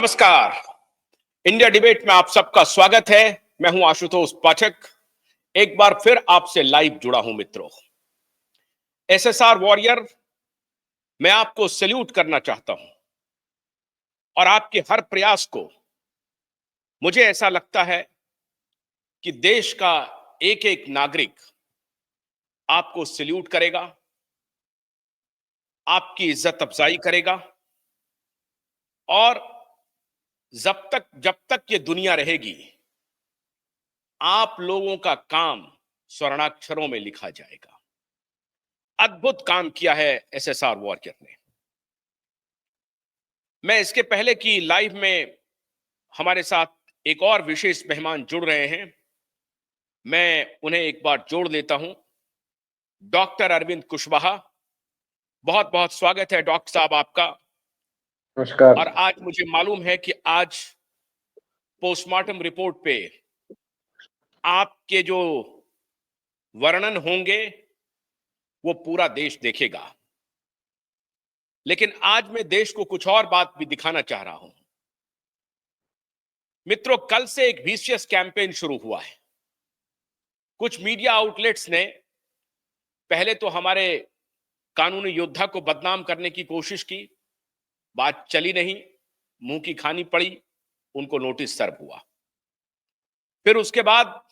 नमस्कार। India debate में आप सबका स्वागत है। मैं हूं आशुतोष पाठक। एक बार फिर आपसे लाइव जुड़ा हूं मित्रों। एसएसआर वॉरियर, मैं आपको सैल्यूट करना चाहता हूं और आपके हर प्रयास को, मुझे ऐसा लगता है कि देश का एक एक नागरिक आपको सैल्यूट करेगा, आपकी इज्जत अफजाई करेगा और जब तक ये दुनिया रहेगी, आप लोगों का काम स्वर्णाक्षरों में लिखा जाएगा। अद्भुत काम किया है एसएसआर वॉरियर ने। मैं इसके पहले की लाइव में हमारे साथ एक और विशेष मेहमान जुड़ रहे हैं, मैं उन्हें एक बार जोड़ लेता हूं। डॉक्टर अरविंद कुशवाहा, बहुत बहुत स्वागत है डॉक्टर साहब आपका। नमस्कार। और आज मुझे मालूम है कि आज पोस्टमार्टम रिपोर्ट पे आपके जो वर्णन होंगे वो पूरा देश देखेगा, लेकिन आज मैं देश को कुछ और बात भी दिखाना चाह रहा हूं। मित्रों, कल से एक विशियस कैंपेन शुरू हुआ है। कुछ मीडिया आउटलेट्स ने पहले तो हमारे कानूनी योद्धा को बदनाम करने की कोशिश की, बात चली नहीं, मुंह की खानी पड़ी, उनको नोटिस सर्व हुआ। फिर उसके बाद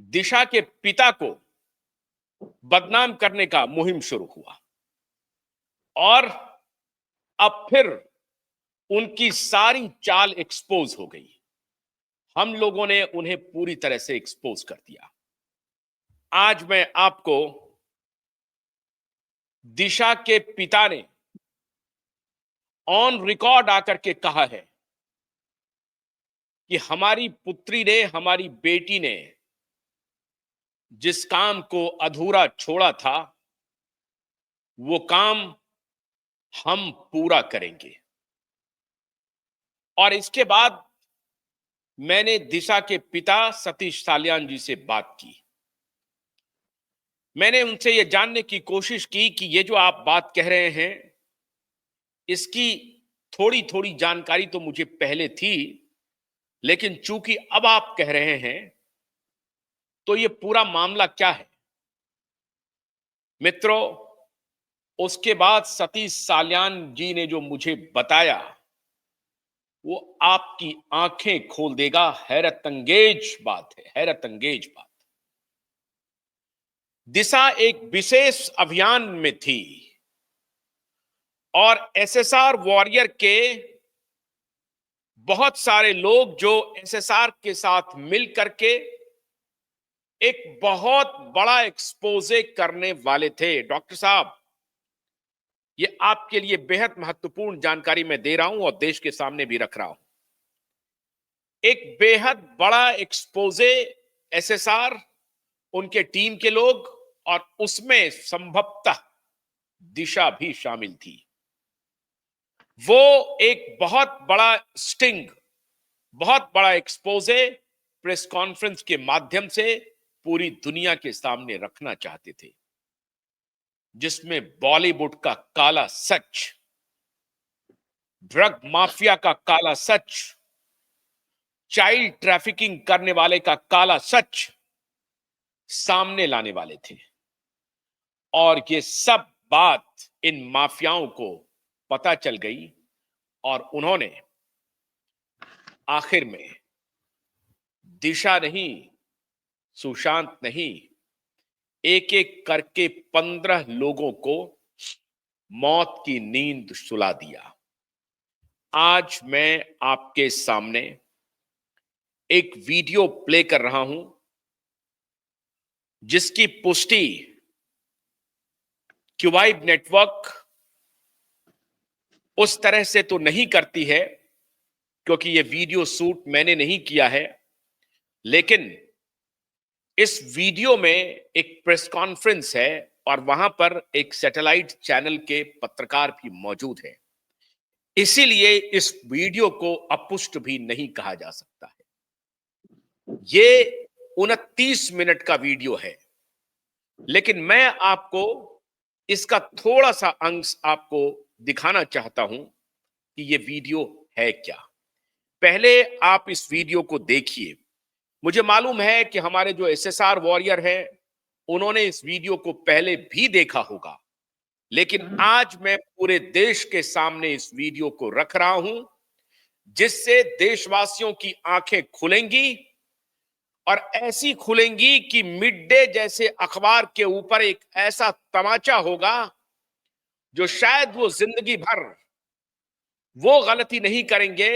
दिशा के पिता को बदनाम करने का मुहिम शुरू हुआ और अब फिर उनकी सारी चाल एक्सपोज हो गई। हम लोगों ने उन्हें पूरी तरह से एक्सपोज कर दिया। आज मैं आपको दिशा के पिता ने ऑन रिकॉर्ड आकर के कहा है कि हमारी पुत्री ने, हमारी बेटी ने जिस काम को अधूरा छोड़ा था, वो काम हम पूरा करेंगे। और इसके बाद मैंने दिशा के पिता सतीश साल्यान जी से बात की। मैंने उनसे यह जानने की कोशिश की कि ये जो आप बात कह रहे हैं, इसकी थोड़ी थोड़ी जानकारी तो मुझे पहले थी, लेकिन चूंकि अब आप कह रहे हैं तो ये पूरा मामला क्या है। मित्रों, उसके बाद सतीश साल्यान जी ने जो मुझे बताया वो आपकी आंखें खोल देगा। हैरत अंगेज बात है, हैरत अंगेज बात। दिशा एक विशेष अभियान में थी और एसएसआर वॉरियर के बहुत सारे लोग जो एसएसआर के साथ मिल करके एक बहुत बड़ा एक्सपोजे करने वाले थे। डॉक्टर साहब, ये आपके लिए बेहद महत्वपूर्ण जानकारी मैं दे रहा हूं और देश के सामने भी रख रहा हूं। एक बेहद बड़ा एक्सपोजे एसएसआर, उनके टीम के लोग और उसमें संभवतः दिशा भी शामिल थी। वो एक बहुत बड़ा स्टिंग, बहुत बड़ा एक्सपोजे प्रेस कॉन्फ्रेंस के माध्यम से पूरी दुनिया के सामने रखना चाहते थे, जिसमें बॉलीवुड का काला सच, ड्रग माफिया का काला सच, चाइल्ड ट्रैफिकिंग करने वाले का काला सच सामने लाने वाले थे। और ये सब बात इन माफियाओं को पता चल गई और उन्होंने आखिर में दिशा नहीं, सुशांत नहीं, एक एक करके 15 लोगों को मौत की नींद सुला दिया। आज मैं आपके सामने एक वीडियो प्ले कर रहा हूं जिसकी पुष्टि क्यूबाइब नेटवर्क उस तरह से तो नहीं करती है, क्योंकि यह वीडियो शूट मैंने नहीं किया है, लेकिन इस वीडियो में एक प्रेस कॉन्फ्रेंस है और वहां पर एक सैटेलाइट चैनल के पत्रकार भी मौजूद है। इसीलिए इस वीडियो को अपुष्ट भी नहीं कहा जा सकता है। ये 29 मिनट का वीडियो है, लेकिन मैं आपको इसका थोड़ा सा अंश आपको दिखाना चाहता हूं कि ये वीडियो है क्या। पहले आप इस वीडियो को देखिए। मुझे मालूम है कि हमारे जो एसएसआर वॉरियर हैं, उन्होंने इस वीडियो को पहले भी देखा होगा, लेकिन आज मैं पूरे देश के सामने इस वीडियो को रख रहा हूं, जिससे देशवासियों की आंखें खुलेंगी और ऐसी खुलेंगी कि मिड डे जैसे अखबार के ऊपर एक ऐसा तमाचा होगा जो शायद वो जिंदगी भर वो गलती नहीं करेंगे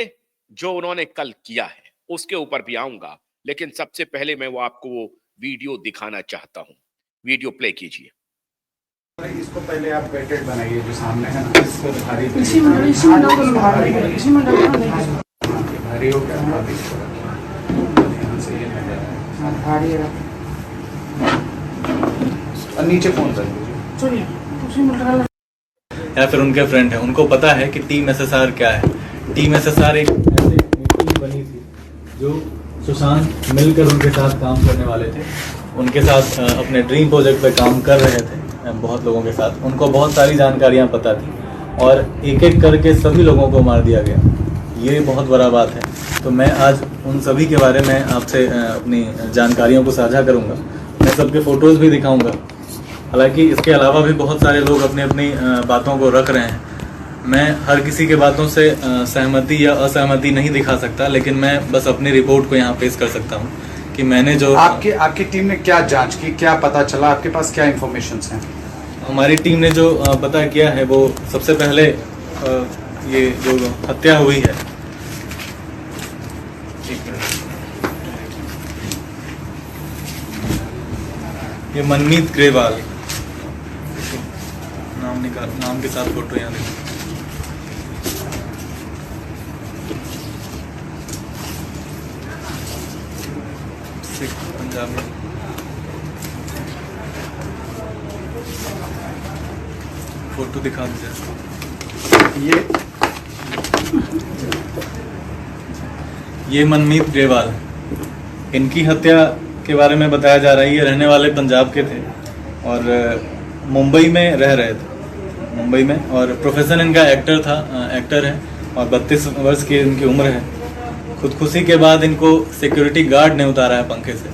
जो उन्होंने कल किया है। उसके ऊपर भी आऊंगा, लेकिन सबसे पहले मैं आपको वो वीडियो दिखाना चाहता हूं। वीडियो प्ले कीजिए। इसको पहले आप वेटेड बनाइए, जो सामने है ना, इसको भारी भारी हो गया। ध्यान से ये भारी और नीचे फोन कर या फिर उनके फ्रेंड है, उनको पता है कि टीम एसएसआर क्या है। टीम एसएसआर एक ऐसे टीम बनी थी जो सुशांत मिलकर उनके साथ काम करने वाले थे, उनके साथ अपने ड्रीम प्रोजेक्ट पे काम कर रहे थे बहुत लोगों के साथ। उनको बहुत सारी जानकारियां पता थी और एक एक करके सभी लोगों को मार दिया गया। ये बहुत बड़ा बात है। तो मैं आज उन सभी के बारे में आपसे अपनी जानकारियों को साझा करूंगा। मैं सबके फ़ोटोज़ भी दिखाऊंगा। हालांकि इसके अलावा भी बहुत सारे लोग अपनी अपनी बातों को रख रहे हैं। मैं हर किसी के बातों से सहमति या असहमति नहीं दिखा सकता, लेकिन मैं बस अपनी रिपोर्ट को यहाँ पेश कर सकता हूँ कि मैंने जो आपकी टीम ने क्या जांच की, क्या पता चला, आपके पास क्या इन्फॉर्मेशंस हैं? हमारी टीम ने जो पता किया है वो सबसे पहले ये जो हत्या हुई है, ये मनमीत ग्रेवाल, नाम के साथ फोटो यहाँ देखो। सिख पंजाब में फोटो दिखा दीजिए। ये मनमीत ग्रेवाल, इनकी हत्या के बारे में बताया जा रहा है। ये रहने वाले पंजाब के थे और मुंबई में रह रहे थे, मुंबई में, और प्रोफेशन इनका एक्टर है और 32 वर्ष की इनकी उम्र है। खुदकुशी के बाद इनको सिक्योरिटी गार्ड ने उतारा है पंखे से,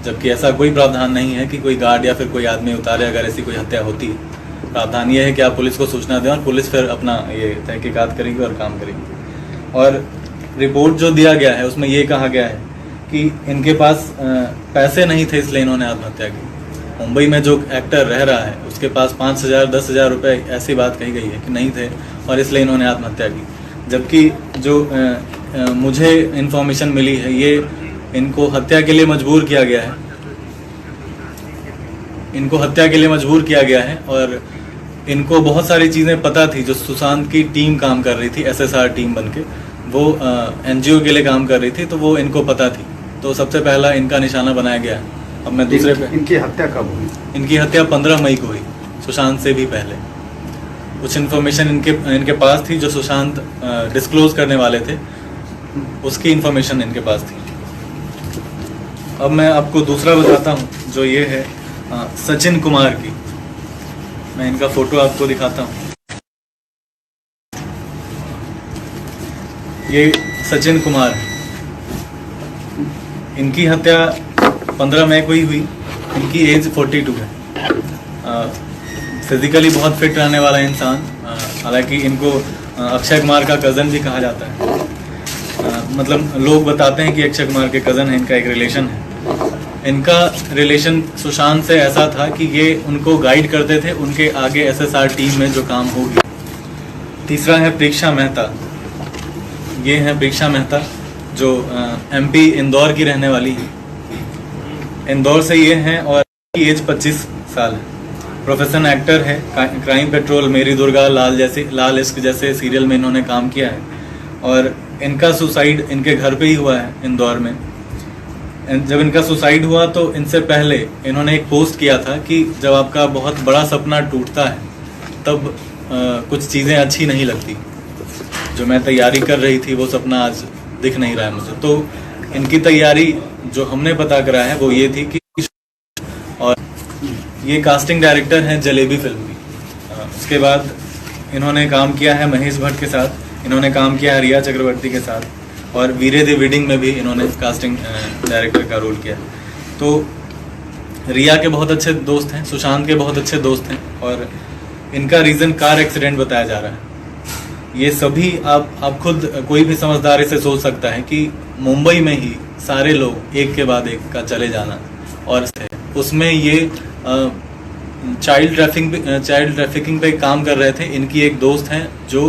जबकि ऐसा कोई प्रावधान नहीं है कि कोई गार्ड या फिर कोई आदमी उतारे अगर ऐसी कोई हत्या होती है। प्रावधान ये है कि आप पुलिस को सूचना दें और पुलिस फिर अपना ये तहकीकात करेगी और काम करेगी। और रिपोर्ट जो दिया गया है उसमें ये कहा गया है कि इनके पास पैसे नहीं थे, इसलिए इन्होंने आत्महत्या की। मुंबई में जो एक्टर रह रहा है उसके पास 5,000 10,000 रुपये ऐसी बात कही गई है कि नहीं थे और इसलिए इन्होंने आत्महत्या की। जबकि जो मुझे इन्फॉर्मेशन मिली है, ये इनको हत्या के लिए मजबूर किया गया है, इनको हत्या के लिए मजबूर किया गया है। और इनको बहुत सारी चीज़ें पता थी। जो सुशांत की टीम काम कर रही थी, एसएसआर टीम बनके, वो एनजीओ के लिए काम कर रही थी, तो वो इनको पता थी। तो सबसे पहला इनका निशाना बनाया गया है। अब मैं दूसरे पे, इनकी हत्या कब हुई? इनकी हत्या 15 मई को हुई, सुशांत से भी पहले। कुछ इन्फॉर्मेशन इनके पास थी जो सुशांत डिस्क्लोज करने वाले थे, उसकी इन्फॉर्मेशन इनके पास थी। अब मैं आपको दूसरा बताता हूँ, जो ये है सचिन कुमार की। मैं इनका फोटो आपको दिखाता हूँ। ये सचिन कुमार, इनकी हत्या 15 मई को ही हुई। इनकी एज 42 है। फिजिकली बहुत फिट रहने वाला इंसान। हालांकि इनको अक्षय कुमार का कज़न भी कहा जाता है। मतलब लोग बताते हैं कि अक्षय कुमार के कज़न है, इनका एक रिलेशन है। इनका रिलेशन सुशांत से ऐसा था कि ये उनको गाइड करते थे उनके आगे एसएसआर टीम में जो काम होगी। तीसरा है परीक्षा मेहता। ये है परीक्षा मेहता, जो एमपी इंदौर की रहने वाली है। इंदौर से ये हैं और इनकी एज 25 साल है। प्रोफेशन एक्टर है। क्राइम पेट्रोल, मेरी दुर्गा, लाल इश्क जैसे सीरियल में इन्होंने काम किया है। और इनका सुसाइड इनके घर पे ही हुआ है, इंदौर में। जब इनका सुसाइड हुआ तो इनसे पहले इन्होंने एक पोस्ट किया था कि जब आपका बहुत बड़ा सपना टूटता है तब कुछ चीज़ें अच्छी नहीं लगती। जो मैं तैयारी कर रही थी वो सपना आज दिख नहीं रहा है मुझे। तो इनकी तैयारी जो हमने पता करा है वो ये थी कि, और ये कास्टिंग डायरेक्टर हैं जलेबी फिल्म की। उसके बाद इन्होंने काम किया है महेश भट्ट के साथ, इन्होंने काम किया है रिया चक्रवर्ती के साथ, और वीरे दी वेडिंग में भी इन्होंने कास्टिंग डायरेक्टर का रोल किया। तो रिया के बहुत अच्छे दोस्त हैं, सुशांत के बहुत अच्छे दोस्त हैं, और इनका रीज़न कार एक्सीडेंट बताया जा रहा है। ये सभी आप खुद कोई भी समझदार इसे सोच सकता है कि मुंबई में ही सारे लोग एक के बाद एक का चले जाना, और उसमें ये चाइल्ड ट्रैफिकिंग पे काम कर रहे थे। इनकी एक दोस्त हैं जो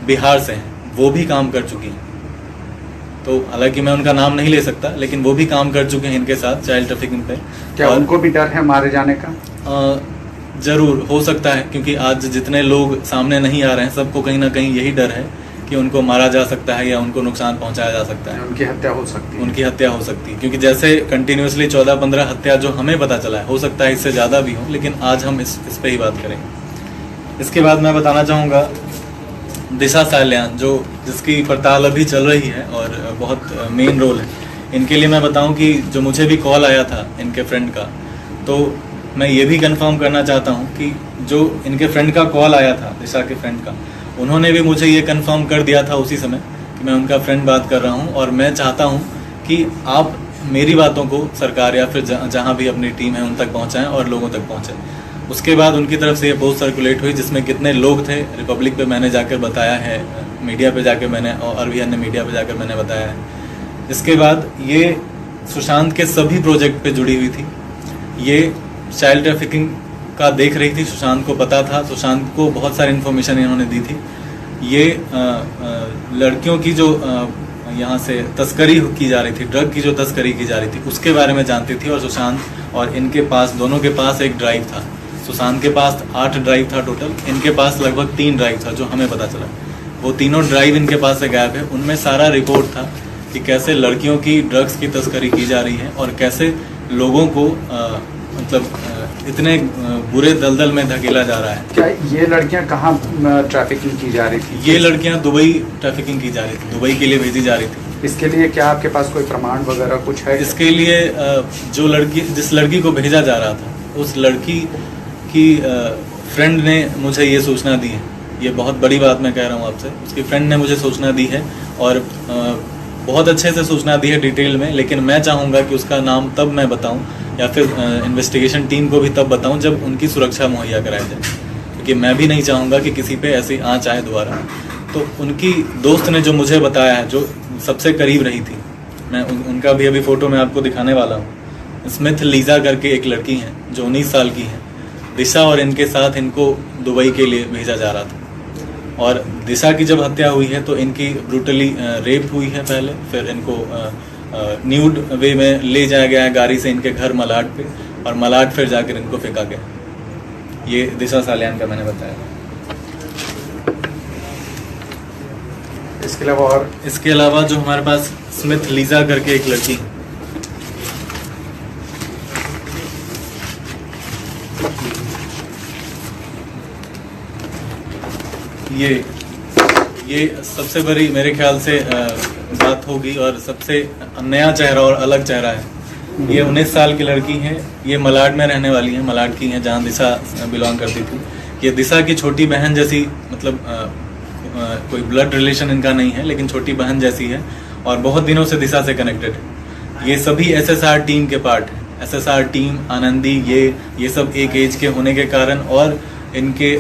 बिहार से हैं, वो भी काम कर चुकी हैं। तो हालांकि मैं उनका नाम नहीं ले सकता, लेकिन वो भी काम कर चुके हैं इनके साथ चाइल्ड ट्रैफिकिंग पे। क्या उनको भी डर है मारे जाने का? जरूर हो सकता है, क्योंकि आज जितने लोग सामने नहीं आ रहे हैं सबको कहीं ना कहीं यही डर है कि उनको मारा जा सकता है या उनको नुकसान पहुंचाया जा सकता है, उनकी हत्या हो सकती है। उनकी हत्या हो सकती है, क्योंकि जैसे कंटिन्यूसली 14-15 हत्या जो हमें पता चला है, हो सकता है इससे ज़्यादा भी हो, लेकिन आज हम इस पे ही बात करेंगे। इसके बाद मैं बताना चाहूँगा दिशा साल्यान, जिसकी पड़ताल अभी चल रही है और बहुत मेन रोल है। इनके लिए मैं बताऊं कि जो मुझे भी कॉल आया था इनके फ्रेंड का, तो मैं ये भी कंफर्म करना चाहता हूं कि जो इनके फ्रेंड का कॉल आया था, दिशा के फ्रेंड का, उन्होंने भी मुझे ये कंफर्म कर दिया था उसी समय कि मैं उनका फ्रेंड बात कर रहा हूं, और मैं चाहता हूं कि आप मेरी बातों को सरकार या फिर जहाँ भी अपनी टीम है उन तक पहुँचाएँ और लोगों तक पहुँचाएँ। उसके बाद उनकी तरफ से ये पोस्ट सर्कुलेट हुई जिसमें कितने लोग थे, रिपब्लिक पे मैंने जाकर बताया है, मीडिया पे जाकर मैंने, और भी अन्य मीडिया पे जाकर मैंने बताया है। इसके बाद ये सुशांत के सभी प्रोजेक्ट पे जुड़ी हुई थी। ये चाइल्ड ट्रैफिकिंग का देख रही थी, सुशांत को पता था, सुशांत को बहुत सारी इन्फॉर्मेशन इन्होंने दी थी। ये लड़कियों की जो यहाँ से तस्करी की जा रही थी, ड्रग की जो तस्करी की जा रही थी, उसके बारे में जानती थी। और सुशांत और इनके पास, दोनों के पास एक ड्राइव था। सुशांत के पास 8 ड्राइव था टोटल, इनके पास लगभग 3 ड्राइव था जो हमें पता चला। वो तीनों ड्राइव इनके पास से गायब है। उनमें सारा रिपोर्ट था कि कैसे लड़कियों की ड्रग्स की तस्करी की जा रही है और कैसे लोगों को इतने बुरे दलदल में धकेला जा रहा है। क्या ये लड़कियां कहाँ ट्रैफिकिंग की जा रही थी? ये लड़कियां दुबई ट्रैफिकिंग की जा रही थी, दुबई के लिए भेजी जा रही थी। इसके लिए क्या आपके पास कोई प्रमाण वगैरह कुछ है? इसके लिए जिस लड़की को भेजा जा रहा था, उस लड़की की फ्रेंड ने मुझे ये सूचना दी है। ये बहुत बड़ी बात मैं कह रहा हूँ आपसे। उसकी फ्रेंड ने मुझे सूचना दी है और बहुत अच्छे से सूचना दी है डिटेल में, लेकिन मैं चाहूँगा कि उसका नाम तब मैं बताऊँ या फिर इन्वेस्टिगेशन टीम को भी तब बताऊँ जब उनकी सुरक्षा मुहैया कराई जाए, क्योंकि मैं भी नहीं चाहूँगा कि किसी पे ऐसी आँच आए दोबारा। तो उनकी दोस्त ने जो मुझे बताया है, जो सबसे करीब रही थी, मैं उनका भी अभी फ़ोटो मैं आपको दिखाने वाला हूँ। स्मिथ लीजा करके एक लड़की हैं जो 19 साल की है। दिशा और इनके साथ इनको दुबई के लिए भेजा जा रहा था, और दिशा की जब हत्या हुई है तो इनकी ब्रूटली रेप हुई है पहले, फिर इनको न्यूड वे में ले जाया गया है गाड़ी से इनके घर मलाड पे, और मलाड फिर जाकर इनको फेंका गया। ये दिशा साल्यान का मैंने बताया। इसके अलावा जो हमारे पास स्मिथ लीजा करके एक लड़की है, ये सबसे बड़ी मेरे ख्याल से बात होगी और सबसे नया चेहरा और अलग चेहरा है। ये 19 साल की लड़की है। ये मलाड में रहने वाली है, मलाड की है जहाँ दिशा बिलोंग करती थी। ये दिशा की छोटी बहन जैसी, मतलब कोई ब्लड रिलेशन इनका नहीं है, लेकिन छोटी बहन जैसी है और बहुत दिनों से दिशा से कनेक्टेड है। ये सभी SSR टीम के पार्ट हैं। SSR टीम, आनंदी, ये सब एक एज के होने के कारण और इनके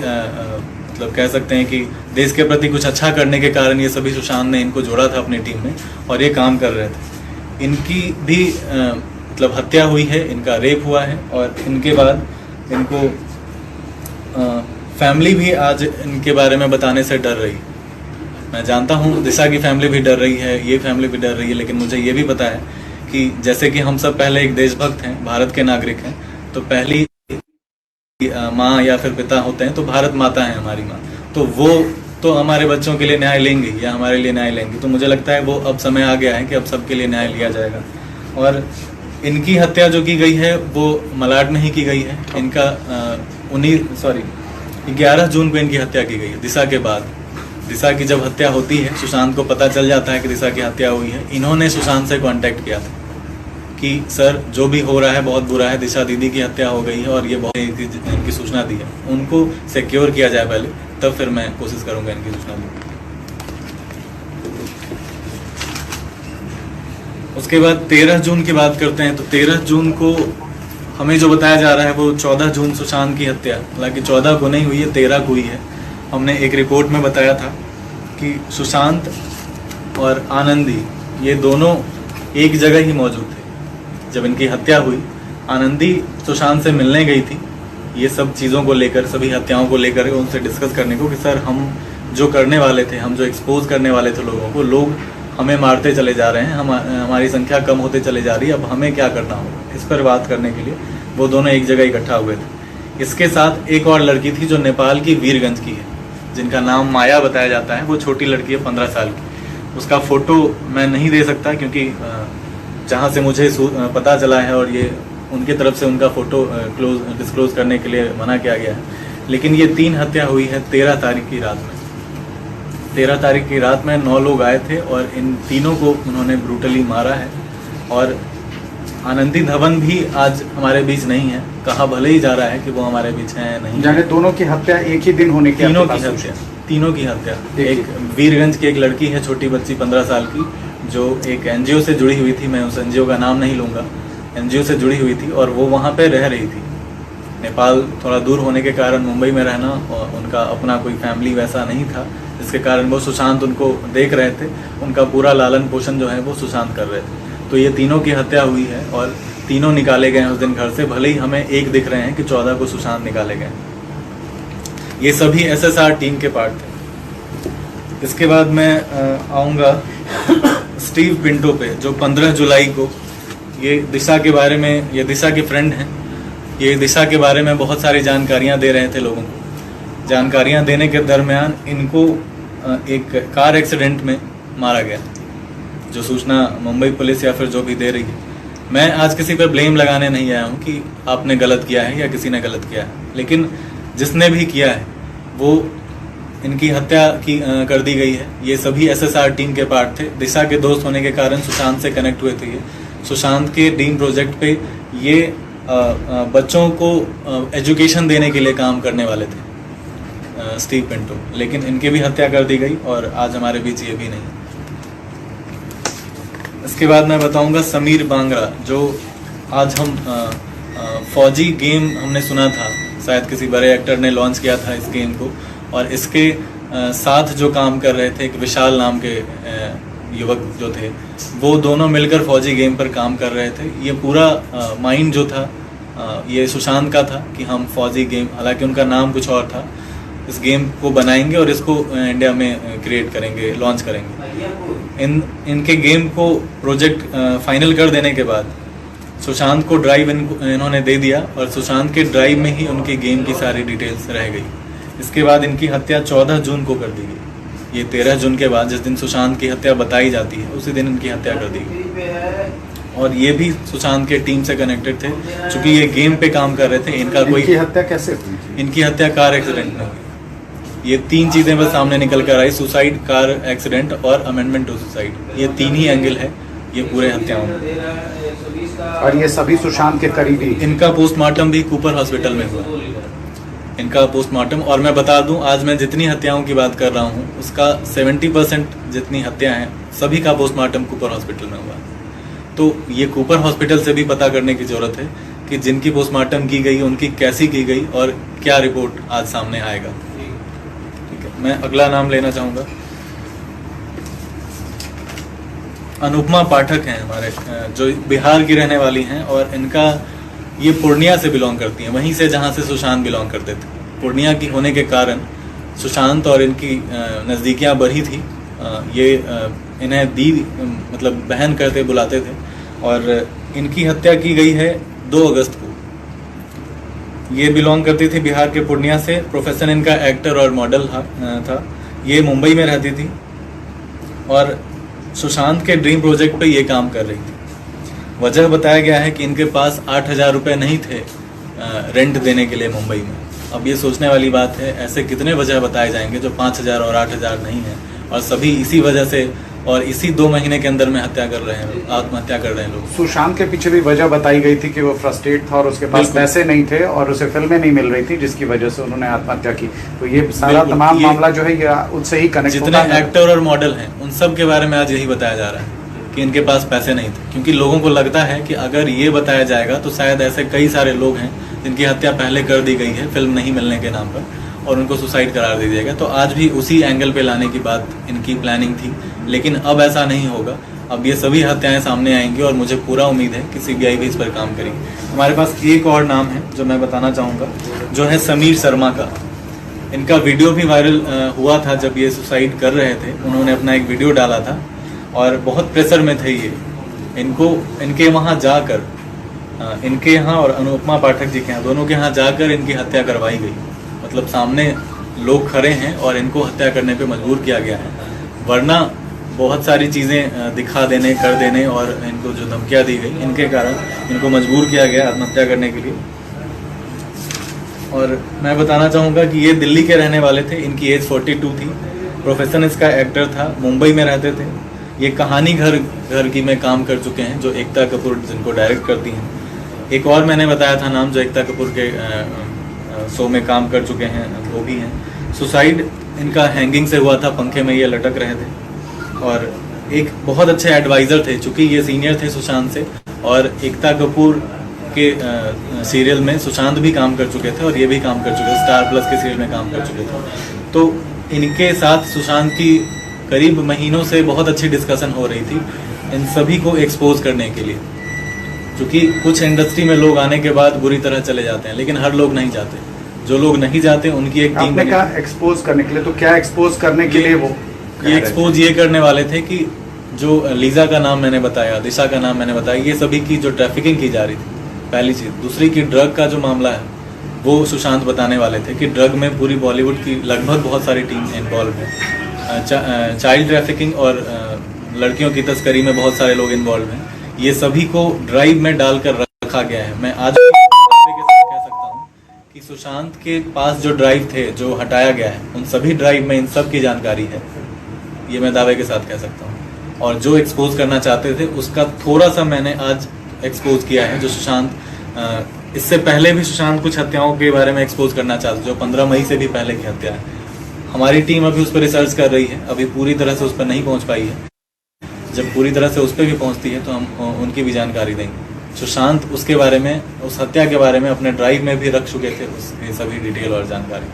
मतलब कह सकते हैं कि देश के प्रति कुछ अच्छा करने के कारण ये सभी सुशांत ने इनको जोड़ा था अपनी टीम में और ये काम कर रहे थे। इनकी भी मतलब हत्या हुई है, इनका रेप हुआ है, और इनके बाद इनको फैमिली भी आज इनके बारे में बताने से डर रही। मैं जानता हूँ दिशा की फैमिली भी डर रही है, ये फैमिली भी डर रही है, लेकिन मुझे ये भी पता है कि जैसे कि हम सब पहले एक देशभक्त हैं, भारत के नागरिक हैं, तो पहली माँ या फिर पिता होते हैं तो भारत माता है हमारी माँ, तो वो तो हमारे बच्चों के लिए न्याय लेंगे या हमारे लिए न्याय लेंगे। तो मुझे लगता है वो अब समय आ गया है कि अब सबके लिए न्याय लिया जाएगा। और इनकी हत्या जो की गई है वो मलाड में ही की गई है। इनका 11 जून को इनकी हत्या की गई है। दिशा के बाद, दिशा की जब हत्या होती है, सुशांत को पता चल जाता है कि दिशा की हत्या हुई है। इन्होंने सुशांत से कांटेक्ट किया था कि सर जो भी हो रहा है बहुत बुरा है, दिशा दीदी की हत्या हो गई है और ये बहुत इनकी सूचना दी है, उनको सिक्योर किया जाए पहले, तब फिर मैं कोशिश करूंगा इनकी सूचना दी। उसके बाद 13 जून की बात करते हैं तो 13 जून को हमें जो बताया जा रहा है वो 14 जून सुशांत की हत्या, हालांकि 14 को नहीं हुई है, 13 को हुई है। हमने एक रिपोर्ट में बताया था कि सुशांत और आनंदी ये दोनों एक जगह ही मौजूद थे जब इनकी हत्या हुई। आनंदी सुशांत से मिलने गई थी ये सब चीज़ों को लेकर, सभी हत्याओं को लेकर उनसे डिस्कस करने को कि सर हम जो करने वाले थे, हम जो एक्सपोज करने वाले थे लोगों को, लोग हमें मारते चले जा रहे हैं, हमारी संख्या कम होते चले जा रही है, अब हमें क्या करना होगा। इस पर बात करने के लिए वो दोनों एक जगह इकट्ठा हुए थे। इसके साथ एक और लड़की थी जो नेपाल की वीरगंज की है, जिनका नाम माया बताया जाता है। वो छोटी लड़की है 15 साल की। उसका फ़ोटो मैं नहीं दे सकता क्योंकि जहाँ से मुझे पता चला है और ये उनकी तरफ से उनका फ़ोटो डिस्क्लोज करने के लिए मना किया गया है, लेकिन ये 3 हत्या हुई है 13 तारीख की रात में। 13 तारीख की रात में 9 लोग आए थे और इन तीनों को उन्होंने ब्रूटली मारा है। और आनंदी धवन भी आज हमारे बीच नहीं है, कहा भले ही जा रहा है कि वो हमारे बीच है नहीं। यानी दोनों की हत्या एक ही दिन होने की तीनों की हत्या एक वीरगंज की एक लड़की है, छोटी बच्ची 15 साल की, जो एक एनजीओ से जुड़ी हुई थी। मैं उस एनजीओ का नाम नहीं लूँगा। एनजीओ से जुड़ी हुई थी और वो वहाँ पे रह रही थी। नेपाल थोड़ा दूर होने के कारण मुंबई में रहना, और उनका अपना कोई फैमिली वैसा नहीं था, जिसके कारण वो सुशांत उनको देख रहे थे। उनका पूरा लालन पोषण जो है वो सुशांत कर रहे थे। तो ये तीनों की हत्या हुई है और तीनों निकाले गए उस दिन घर से। भले ही हमें एक दिख रहे हैं कि 14 को सुशांत निकाले गए। ये सभी SSR टीम के पार्ट थे। इसके बाद मैं आऊँगा स्टीव पिंटो पे, जो 15 जुलाई को ये दिशा के बारे में, ये दिशा के फ्रेंड हैं, ये दिशा के बारे में बहुत सारी जानकारियां दे रहे थे लोगों को। जानकारियां देने के दरमियान इनको एक कार एक्सीडेंट में मारा गया, जो सूचना मुंबई पुलिस या फिर जो भी दे रही है। मैं आज किसी पर ब्लेम लगाने नहीं आया हूँ कि आपने गलत किया है या किसी ने गलत किया है, लेकिन जिसने भी किया है वो इनकी हत्या कर दी गई है। ये सभी SSR टीम के पार्ट थे। दिशा के दोस्त होने के कारण सुशांत से कनेक्ट हुए थे। ये सुशांत के ड्रीम प्रोजेक्ट पे ये बच्चों को एजुकेशन देने के लिए काम करने वाले थे, स्टीव पिंटो, लेकिन इनकी भी हत्या कर दी गई और आज हमारे बीच ये भी नहीं। इसके बाद मैं बताऊंगा समीर बांगरा, जो आज हम फौजी गेम हमने सुना था, शायद किसी बड़े एक्टर ने लॉन्च किया था इस गेम को, और इसके साथ जो काम कर रहे थे एक विशाल नाम के युवक जो थे, वो दोनों मिलकर फौजी गेम पर काम कर रहे थे। ये पूरा माइंड जो था ये सुशांत का था कि हम फौजी गेम, हालांकि उनका नाम कुछ और था, इस गेम को बनाएंगे और इसको इंडिया में क्रिएट करेंगे, लॉन्च करेंगे। इनके गेम को प्रोजेक्ट फाइनल कर देने के बाद सुशांत को ड्राइव इन्होंने दे दिया और सुशांत के ड्राइव में ही उनकी गेम की सारी डिटेल्स रह गई। इसके बाद इनकी हत्या 14 जून को कर दी गई। ये 13 जून के बाद, जिस दिन सुशांत की हत्या बताई जाती है, उसी दिन इनकी हत्या कर दी गई। और ये भी सुशांत के टीम से कनेक्टेड थे, क्योंकि ये गेम पे काम कर रहे थे। इनका इनकी हत्या कैसे हुई? इनकी हत्या कार एक्सीडेंट में हुई। ये 3 चीजें बस सामने निकल कर आई, सुसाइड, कार एक्सीडेंट और अमेंडमेंट टू सुसाइड। ये 3 ही एंगल है ये पूरे हत्याओं में। और ये सभी सुशांत के करीबी। इनका पोस्टमार्टम भी कूपर हॉस्पिटल में हुआ, इनका पोस्टमार्टम। और मैं बता दूं, आज मैं जितनी हत्याओं की बात कर रहा हूं उसका 70% जितनी हत्या हैं सभी का पोस्टमार्टम कूपर हॉस्पिटल में हुआ। तो ये कूपर हॉस्पिटल से भी पता करने की जरूरत है कि जिनकी पोस्टमार्टम की गई उनकी कैसी की गई और क्या रिपोर्ट आज सामने आएगा। ठीक है, मैं अगला नाम लेना चाहूँगा। अनुपमा पाठक हैं हमारे, जो बिहार की रहने वाली हैं, और इनका ये पूर्णिया से बिलोंग करती हैं, वहीं से जहाँ से सुशांत बिलोंग करते थे। पूर्णिया की होने के कारण सुशांत और इनकी नज़दीकियाँ बढ़ी थी। ये इन्हें दी मतलब बहन कहते बुलाते थे। और इनकी हत्या की गई है 2 अगस्त को। ये बिलोंग करती थी बिहार के पूर्णिया से। प्रोफेशन इनका एक्टर और मॉडल था। ये मुंबई में रहती थी और सुशांत के ड्रीम प्रोजेक्ट पे ये काम कर रही थी। वजह बताया गया है कि इनके पास 8,000 रुपये नहीं थे रेंट देने के लिए मुंबई में। अब ये सोचने वाली बात है, ऐसे कितने वजह बताए जाएंगे जो 5,000 और 8,000 नहीं है, और सभी इसी वजह से और इसी 2 महीने के अंदर में हत्या कर रहे हैं, आत्महत्या कर रहे हैं लोग। सुशांत के पीछे भी वजह बताई गई थी कि वो फ्रस्ट्रेट था और उसके पास पैसे नहीं थे और उसे फिल्में नहीं मिल रही थी, जिसकी वजह से उन्होंने आत्महत्या की। तो ये सारा तमाम मामला जो है ये उनसे ही कनेक्ट जितने एक्टर और मॉडल हैं उन सब के बारे में आज यही बताया जा रहा है कि इनके पास पैसे नहीं थे, क्योंकि लोगों को लगता है कि अगर ये बताया जाएगा तो शायद ऐसे कई सारे लोग हैं जिनकी हत्या पहले कर दी गई है फिल्म नहीं मिलने के नाम पर, और उनको सुसाइड करार दे दिया गया। तो आज भी उसी एंगल पे लाने की बात इनकी प्लानिंग थी, लेकिन अब ऐसा नहीं होगा। अब ये सभी हत्याएं सामने आएंगी और मुझे पूरा उम्मीद है कि सीबीआई भी इस पर काम करेगी। हमारे पास एक और नाम है जो मैं बताना चाहूँगा, जो है समीर शर्मा का। इनका वीडियो भी वायरल हुआ था जब ये सुसाइड कर रहे थे। उन्होंने अपना एक वीडियो डाला था और बहुत प्रेशर में थे ये। इनके वहाँ जाकर, इनके यहाँ और अनुपमा पाठक जी के यहाँ, दोनों के यहाँ जाकर इनकी हत्या करवाई गई। मतलब सामने लोग खड़े हैं और इनको हत्या करने पे मजबूर किया गया है, वरना बहुत सारी चीज़ें दिखा देने, कर देने और इनको जो धमकियाँ दी गई, इनके कारण इनको मजबूर किया गया आत्महत्या करने के लिए। और मैं बताना चाहूँगा कि ये दिल्ली के रहने वाले थे। इनकी एज 42 थी। प्रोफेशन इसका एक्टर था। मुंबई में रहते थे। ये कहानी घर की में काम कर चुके हैं, जो एकता कपूर जिनको डायरेक्ट करती हैं। एक और मैंने बताया था नाम, जो एकता कपूर के शो में काम कर चुके हैं, वो भी हैं। सुसाइड इनका हैंगिंग से हुआ था, पंखे में ये लटक रहे थे। और एक बहुत अच्छे एडवाइज़र थे, चूँकि ये सीनियर थे सुशांत से, और एकता कपूर के सीरियल में सुशांत भी काम कर चुके थे और ये भी काम कर चुके थे, स्टार प्लस के सीरियल में काम कर चुके थे। तो इनके साथ सुशांत की करीब महीनों से बहुत अच्छी डिस्कशन हो रही थी इन सभी को एक्सपोज करने के लिए, क्योंकि कुछ इंडस्ट्री में लोग आने के बाद बुरी तरह चले जाते हैं, लेकिन हर लोग नहीं जाते। जो लोग नहीं जाते उनकी एक टीम। आपने कहा एक्सपोज करने के लिए, तो क्या एक्सपोज करने के लिए वो ये एक्सपोज ये करने वाले थे कि जो लीजा का नाम मैंने बताया, दिशा का नाम मैंने बताया, ये सभी की जो ट्रैफिकिंग की जा रही थी, पहली चीज़। दूसरी की ड्रग का जो मामला है वो सुशांत बताने वाले थे कि ड्रग में पूरी बॉलीवुड की लगभग बहुत सारी टीम इन्वॉल्व है। चाइल्ड ट्रैफिकिंग और लड़कियों की तस्करी में बहुत सारे लोग इन्वॉल्व हैं। ये सभी को ड्राइव में डालकर रखा गया है। मैं आज भी दावे के साथ कह सकता हूँ कि सुशांत के पास जो ड्राइव थे, जो हटाया गया है, उन सभी ड्राइव में इन सब की जानकारी है। ये मैं दावे के साथ कह सकता हूँ। और जो एक्सपोज करना चाहते थे उसका थोड़ा सा मैंने आज एक्सपोज किया है। जो सुशांत इससे पहले भी सुशांत कुछ हत्याओं के बारे में एक्सपोज करना चाहते, जो 15 मई से भी पहले की हत्या है। हमारी टीम अभी उस पर रिसर्च कर रही है, अभी पूरी तरह से उस पर नहीं पहुंच पाई है। जब पूरी तरह से उस पर भी पहुंचती है तो हम उनकी भी जानकारी देंगे। सुशांत उसके बारे में, उस हत्या के बारे में अपने ड्राइव में भी रख चुके थे उसकी सभी डिटेल और जानकारी।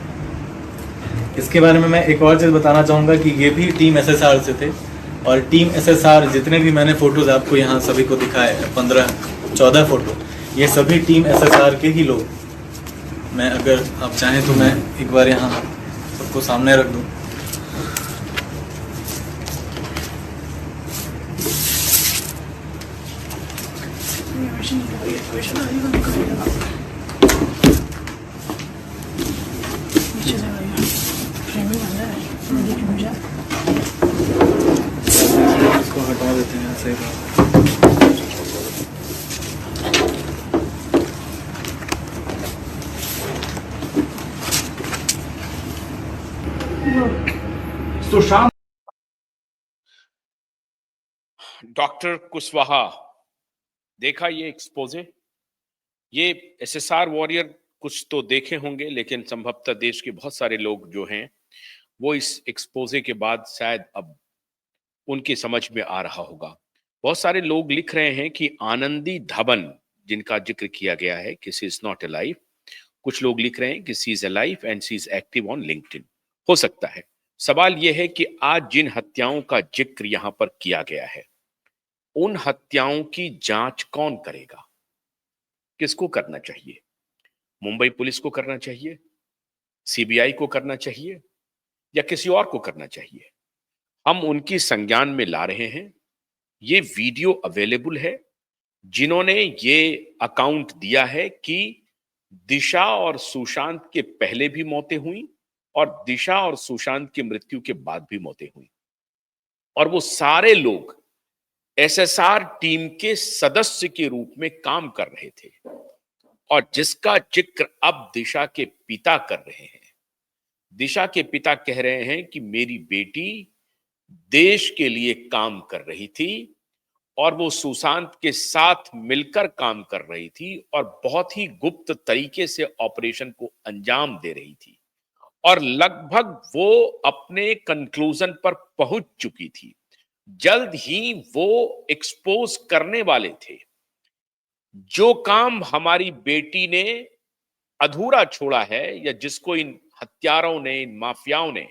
इसके बारे में मैं एक और चीज़ बताना चाहूँगा कि ये भी टीम SSR से थे। और टीम SSR जितने भी मैंने फ़ोटोज़ आपको यहाँ सभी को दिखाए, 15-14 फ़ोटो, ये सभी टीम SSR के ही लोग। मैं अगर आप चाहें तो मैं एक बार यहाँ सबको सामने रख दूँ। इसको हटा देते हैं सही बात। सुशांत डॉक्टर कुशवाहा, देखा ये एक्सपोजे? ये SSR वॉरियर कुछ तो देखे होंगे, लेकिन संभवतः देश के बहुत सारे लोग जो हैं वो इस एक्सपोजे के बाद शायद अब उनकी समझ में आ रहा होगा। बहुत सारे लोग लिख रहे हैं कि आनंदी धवन, जिनका जिक्र किया गया है कि शी इज नॉट अलाइव, कुछ लोग लिख रहे हैं कि she is alive and she is active on LinkedIn. हो सकता है। सवाल यह है कि आज जिन हत्याओं का जिक्र यहां पर किया गया है, उन हत्याओं की जांच कौन करेगा? किसको करना चाहिए? मुंबई पुलिस को करना चाहिए, सीबीआई को करना चाहिए, या किसी और को करना चाहिए? हम उनकी संज्ञान में ला रहे हैं। ये वीडियो अवेलेबल है। जिन्होंने ये अकाउंट दिया है कि दिशा और सुशांत के पहले भी मौतें हुई और दिशा और सुशांत की मृत्यु के बाद भी मौतें हुई, और वो सारे लोग SSR टीम के सदस्य के रूप में काम कर रहे थे, और जिसका जिक्र अब दिशा के पिता कर रहे हैं। दिशा के पिता कह रहे हैं कि मेरी बेटी देश के लिए काम कर रही थी और वो सुशांत के साथ मिलकर काम कर रही थी और बहुत ही गुप्त तरीके से ऑपरेशन को अंजाम दे रही थी, और लगभग वो अपने कंक्लूजन पर पहुंच चुकी थी। जल्द ही वो एक्सपोज करने वाले थे। जो काम हमारी बेटी ने अधूरा छोड़ा है, या जिसको इन हत्यारों ने, इन माफियाओं ने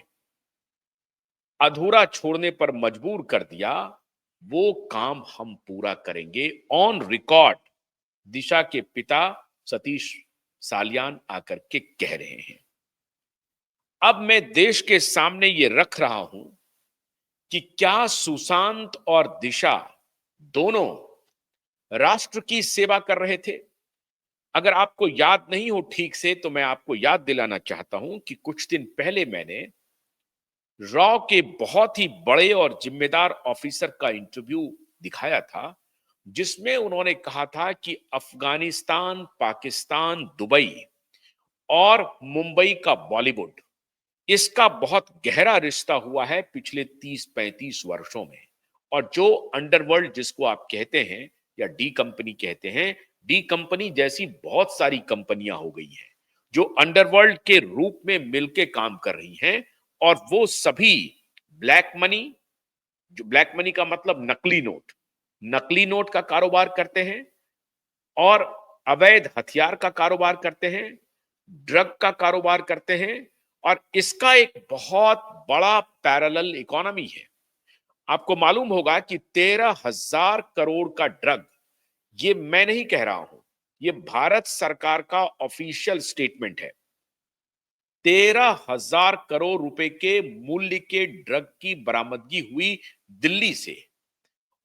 अधूरा छोड़ने पर मजबूर कर दिया, वो काम हम पूरा करेंगे। ऑन रिकॉर्ड दिशा के पिता सतीश सालियान आकर के कह रहे हैं। अब मैं देश के सामने ये रख रहा हूं कि क्या सुशांत और दिशा दोनों राष्ट्र की सेवा कर रहे थे? अगर आपको याद नहीं हो ठीक से, तो मैं आपको याद दिलाना चाहता हूं कि कुछ दिन पहले मैंने रॉ के बहुत ही बड़े और जिम्मेदार ऑफिसर का इंटरव्यू दिखाया था, जिसमें उन्होंने कहा था कि अफगानिस्तान, पाकिस्तान, दुबई और मुंबई का बॉलीवुड, इसका बहुत गहरा रिश्ता हुआ है पिछले 30-35 वर्षों में। और जो अंडरवर्ल्ड जिसको आप कहते हैं या डी कंपनी कहते हैं, डी कंपनी जैसी बहुत सारी कंपनियां हो गई हैं जो अंडरवर्ल्ड के रूप में मिलके काम कर रही हैं, और वो सभी ब्लैक मनी, जो ब्लैक मनी का मतलब नकली नोट का कारोबार करते हैं, और अवैध हथियार का कारोबार करते हैं, ड्रग का कारोबार करते हैं, और इसका एक बहुत बड़ा पैरेलल इकोनॉमी है। आपको मालूम होगा कि 13,000 करोड़ का ड्रग, ये मैं नहीं कह रहा हूं, ये भारत सरकार का ऑफिशियल स्टेटमेंट है, 13,000 करोड़ रुपए के मूल्य के ड्रग की बरामदगी हुई दिल्ली से,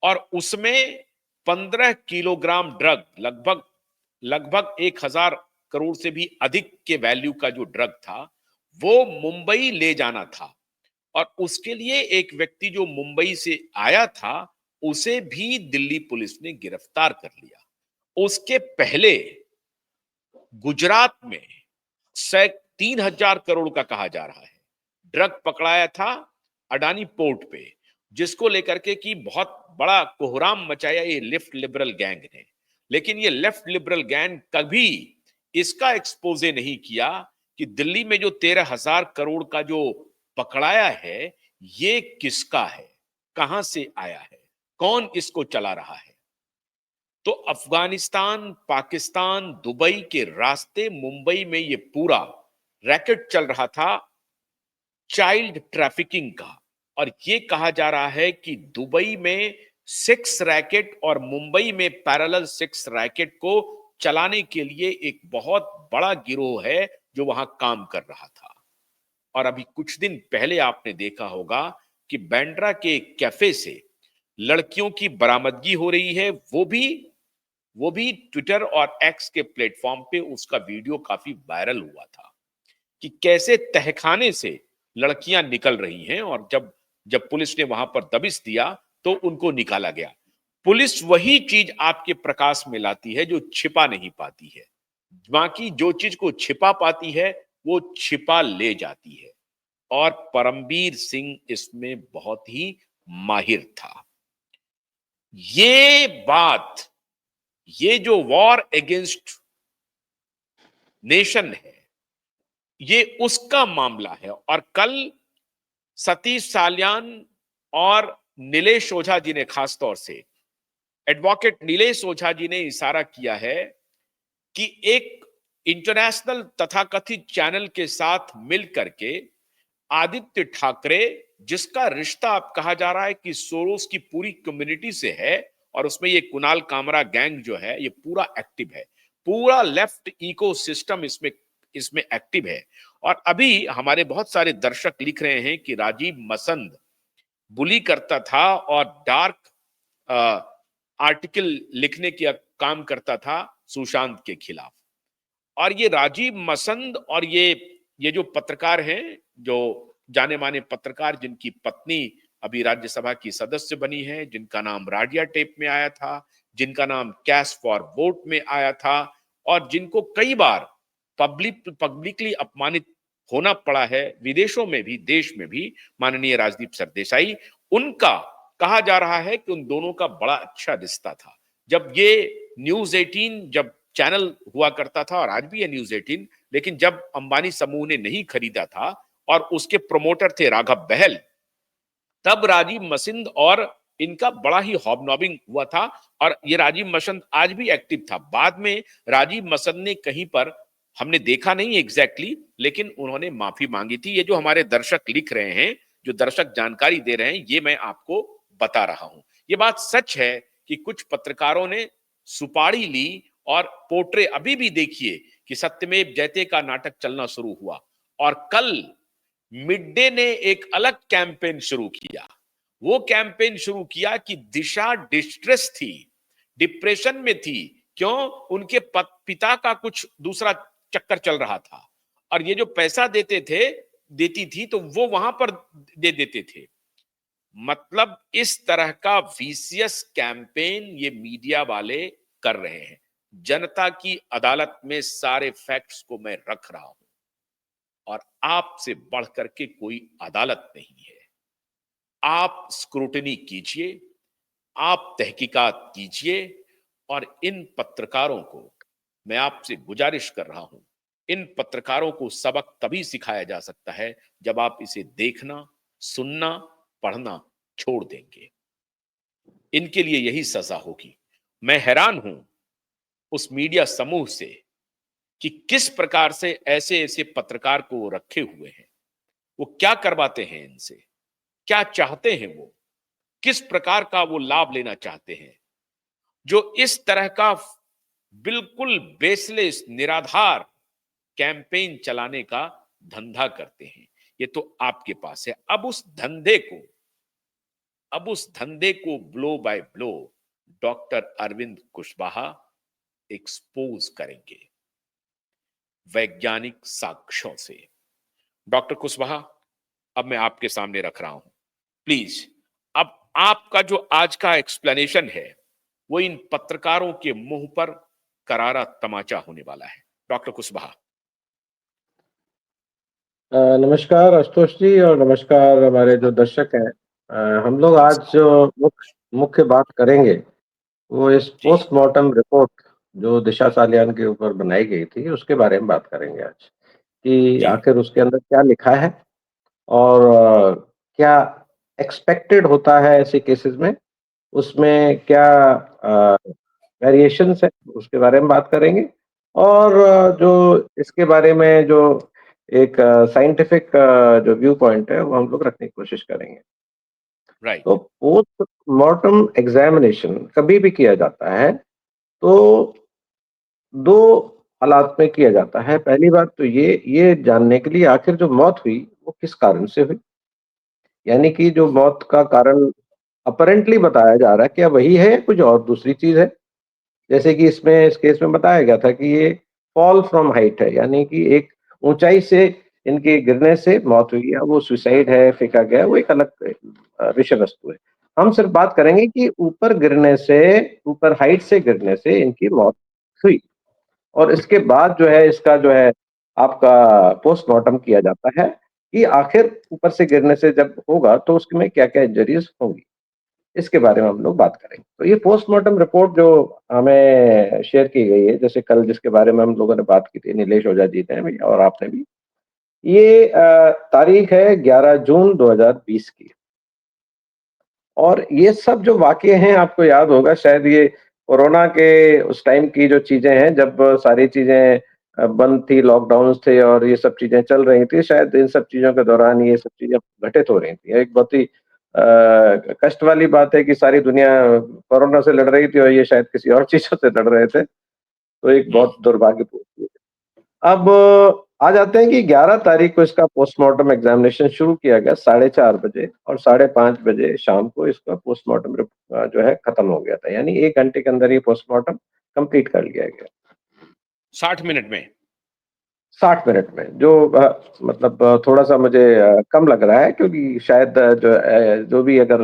और उसमें 15 किलोग्राम ड्रग, लगभग 1,000 करोड़ से भी अधिक के वैल्यू का जो ड्रग था, वो मुंबई ले जाना था। और उसके लिए एक व्यक्ति जो मुंबई से आया था, उसे भी दिल्ली पुलिस ने गिरफ्तार कर लिया। उसके पहले गुजरात में 3,000 करोड़ का कहा जा रहा है ड्रग पकड़ाया था अडानी पोर्ट पे, जिसको लेकर के कि बहुत बड़ा कोहराम मचाया ये लेफ्ट लिबरल गैंग ने। लेकिन ये लेफ्ट लिबरल गैंग कभी इसका एक्सपोजे नहीं किया कि दिल्ली में जो 13,000 करोड़ का जो पकड़ाया है, ये किसका है, कहां से आया है, कौन इसको चला रहा है। तो अफगानिस्तान, पाकिस्तान, दुबई के रास्ते मुंबई में ये पूरा रैकेट चल रहा था चाइल्ड ट्रैफिकिंग का। और ये कहा जा रहा है कि दुबई में 6 रैकेट और मुंबई में पैरेलल 6 रैकेट को चलाने के लिए एक बहुत बड़ा गिरोह है जो वहां काम कर रहा था। और अभी कुछ दिन पहले आपने देखा होगा कि बांद्रा के कैफे से लड़कियों की बरामदगी हो रही है, वो भी ट्विटर और एक्स के प्लेटफॉर्म पे उसका वीडियो काफी वायरल हुआ था कि कैसे तहखाने से लड़कियां निकल रही हैं, और जब पुलिस ने वहां पर दबिश दिया तो उनको निकाला गया। पुलिस वही चीज आपके प्रकाश में लाती है जो छिपा नहीं पाती है, बाकी जो चीज को छिपा पाती है वो छिपा ले जाती है, और परमबीर सिंह इसमें बहुत ही माहिर था। ये बात, ये जो वॉर अगेंस्ट नेशन है, ये उसका मामला है। और कल सतीश साल्यान और नीलेश ओझा जी ने, खास तौर से एडवोकेट नीलेश ओझा जी ने इशारा किया है कि एक इंटरनेशनल तथाकथित चैनल के साथ मिलकर के आदित्य ठाकरे, जिसका रिश्ता अब कहा जा रहा है कि सोरोस की पूरी कम्युनिटी से है, और उसमें ये कुणाल कामरा गैंग जो है ये पूरा एक्टिव है, पूरा लेफ्ट इकोसिस्टम इसमें एक्टिव है। और अभी हमारे बहुत सारे दर्शक लिख रहे हैं कि राजीव मसंद बुली करता था और डार्क आर्टिकल लिखने का काम करता था सुशांत के खिलाफ। और ये राजीव मसंद और ये जो पत्रकार हैं, जो जाने माने पत्रकार जिनकी पत्नी अभी राज्यसभा की सदस्य बनी है, जिनका नाम राडिया टेप में आया था, जिनका नाम कैश फॉर वोट में आया था, और जिनको कई बार पब्लिकली अपमानित होना पड़ा है, विदेशों में भी देश में भी, माननीय राजदीप सरदेसाई, उनका कहा जा रहा है कि उन दोनों का बड़ा अच्छा रिश्ता था। जब ये न्यूज 18 जब चैनल हुआ करता था, और आज भी है न्यूज 18, लेकिन जब अंबानी समूह ने नहीं खरीदा था और उसके प्रमोटर थे राघव बहल, तब राजीव मसिंद और इनका बड़ा ही हॉबनॉबिंग हुआ था और ये राजीव मसंद आज भी एक्टिव था। बाद में राजीव मसंद ने कहीं पर, हमने देखा नहीं एग्जैक्टली, लेकिन उन्होंने माफी मांगी थी। ये जो हमारे दर्शक लिख रहे हैं, जो दर्शक जानकारी दे रहे हैं, ये मैं आपको बता रहा हूं। ये बात सच है कि कुछ पत्रकारों ने सुपारी ली और पोर्ट्रे, अभी भी देखिए कि सत्यमेव जयते का नाटक चलना शुरू हुआ और कल मिड डे ने एक अलग कैंपेन शुरू किया। वो कैंपेन शुरू किया कि दिशा डिस्ट्रेस थी, डिप्रेशन में थी। क्यों? उनके पिता का कुछ दूसरा चक्कर चल रहा था और ये जो पैसा देती थी तो वो वहां पर दे देते थे। मतलब इस तरह का वीसीएस कैंपेन ये मीडिया वाले कर रहे हैं। जनता की अदालत में सारे फैक्ट्स को मैं रख रहा हूं और आपसे बढ़कर के कोई अदालत नहीं है। आप स्क्रूटनी कीजिए, आप तहकीकात कीजिए और इन पत्रकारों को मैं आपसे गुजारिश कर रहा हूं, इन पत्रकारों को सबक तभी सिखाया जा सकता है जब आप इसे देखना, सुनना, पढ़ना छोड़ देंगे। इनके लिए यही सजा होगी। मैं हैरान हूं उस मीडिया समूह से कि किस प्रकार से ऐसे ऐसे पत्रकार को वो रखे हुए हैं। वो क्या करवाते हैं इनसे, क्या चाहते हैं, वो किस प्रकार का वो लाभ लेना चाहते हैं, जो इस तरह का बिल्कुल बेसलेस, निराधार कैंपेन चलाने का धंधा करते हैं। ये तो आपके पास है। अब उस धंधे को blow by blow doctor Arvind Kushwaha expose करेंगे वैज्ञानिक साक्ष्यों से। डॉक्टर कुशवाहा, अब मैं आपके सामने रख रहा हूं, प्लीज अब आपका जो आज का एक्सप्लेनेशन है वो इन पत्रकारों के मुंह पर करारा तमाचा होने वाला है। डॉक्टर कुशवाहा। नमस्कार आशुतोष जी और नमस्कार हमारे जो दर्शक हैं। हम लोग आज जो मुख्य बात करेंगे वो इस जी पोस्टमार्टम रिपोर्ट जो दिशा सालियान के ऊपर बनाई गई थी उसके बारे में बात करेंगे आज कि जी आखिर उसके अंदर क्या लिखा है और क्या एक्सपेक्टेड होता है ऐसे केसेस में, उसमें क्या वेरिएशंस है उसके बारे में बात करेंगे और जो इसके बारे में जो एक साइंटिफिक जो व्यू पॉइंट है वो हम लोग रखने की कोशिश करेंगे। तो राइट। पोस्टमार्टम एग्जामिनेशन कभी भी किया जाता है तो 2 हालात में किया जाता है। पहली बात तो ये जानने के लिए आखिर जो मौत हुई वो किस कारण से हुई? यानी कि जो मौत का कारण अपरेंटली बताया जा रहा है क्या वही है या कुछ और दूसरी चीज़ है? जैसे कि इस केस में बताया गया था कि ये फॉल फ्रॉम हाइट है, यानी कि एक ऊँचाई से इनके गिरने से मौत हुई है। वो सुसाइड है, फेंका गया है, वो एक अलग विषय वस्तु है। हम सिर्फ बात करेंगे कि ऊपर हाइट से गिरने से इनकी मौत हुई और इसके बाद जो है इसका जो है आपका पोस्टमार्टम किया जाता है कि आखिर ऊपर से गिरने से जब होगा तो उसमें क्या-क्या इंजरीज़ होंगी। इसके बारे में हम लोग बात करेंगे। तो ये पोस्टमार्टम रिपोर्ट जो हमें शेयर की गई है, जैसे कल जिसके बारे में हम लोगों ने बात की थी, नीलेश ओझा जी ने भी और आपने भी, ये तारीख है 11 जून 2020 की। और ये सब जो वाक़ये हैं आपको याद होगा शायद ये कोरोना के उस टाइम की जो चीज़ें हैं, जब सारी चीज़ें बंद थी, लॉकडाउन्स थे और ये सब चीज़ें चल रही थी, शायद इन सब चीज़ों के दौरान ये सब चीज़ें घटित हो रही थी। एक बहुत ही कष्ट वाली बात है कि सारी दुनिया कोरोना से लड़ रही थी और ये शायद किसी और चीज़ों से लड़ रहे थे, तो एक बहुत दुर्भाग्यपूर्ण चीज़ है। अब आ जाते हैं कि 11 तारीख को इसका पोस्टमार्टम एग्ज़ामिनेशन शुरू किया गया 4:30 बजे और 5:30 बजे शाम को इसका पोस्टमार्टम जो है खत्म हो गया था। यानी 1 घंटे के अंदर ये पोस्टमार्टम कंप्लीट कर लिया गया। 60 मिनट में। 60 मिनट में जो मतलब थोड़ा-सा मुझे कम लग रहा है क्योंकि शायद जो भी अगर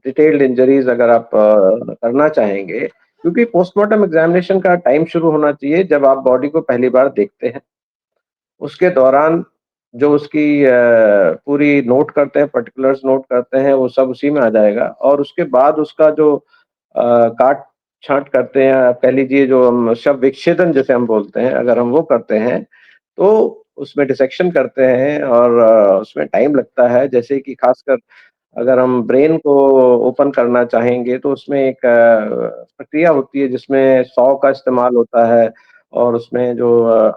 डिटेल्ड इंजरीज़ अगर आप करना चाहेंगे, क्योंकि पोस्टमार्टम एग्ज़ामिनेशन का टाइम शुरू होना चाहिए जब आप बॉडी को पहली बार देखते हैं। उसके दौरान जो उसकी पूरी नोट करते हैं, पार्टिकुलर्स नोट करते हैं, वो सब उसी में आ जाएगा और उसके बाद उसका जो काट-छाँट करते हैं, आप कह लीजिए जो हम शव विच्छेदन जिसे हम बोलते हैं, अगर हम वो करते हैं, तो उसमें डिसेक्शन करते हैं और उसमें टाइम लगता है। जैसे कि खासकर अगर हम ब्रेन को ओपन करना चाहेंगे तो उसमें एक प्रक्रिया होती है जिसमें सौ का इस्तेमाल होता है और उसमें जो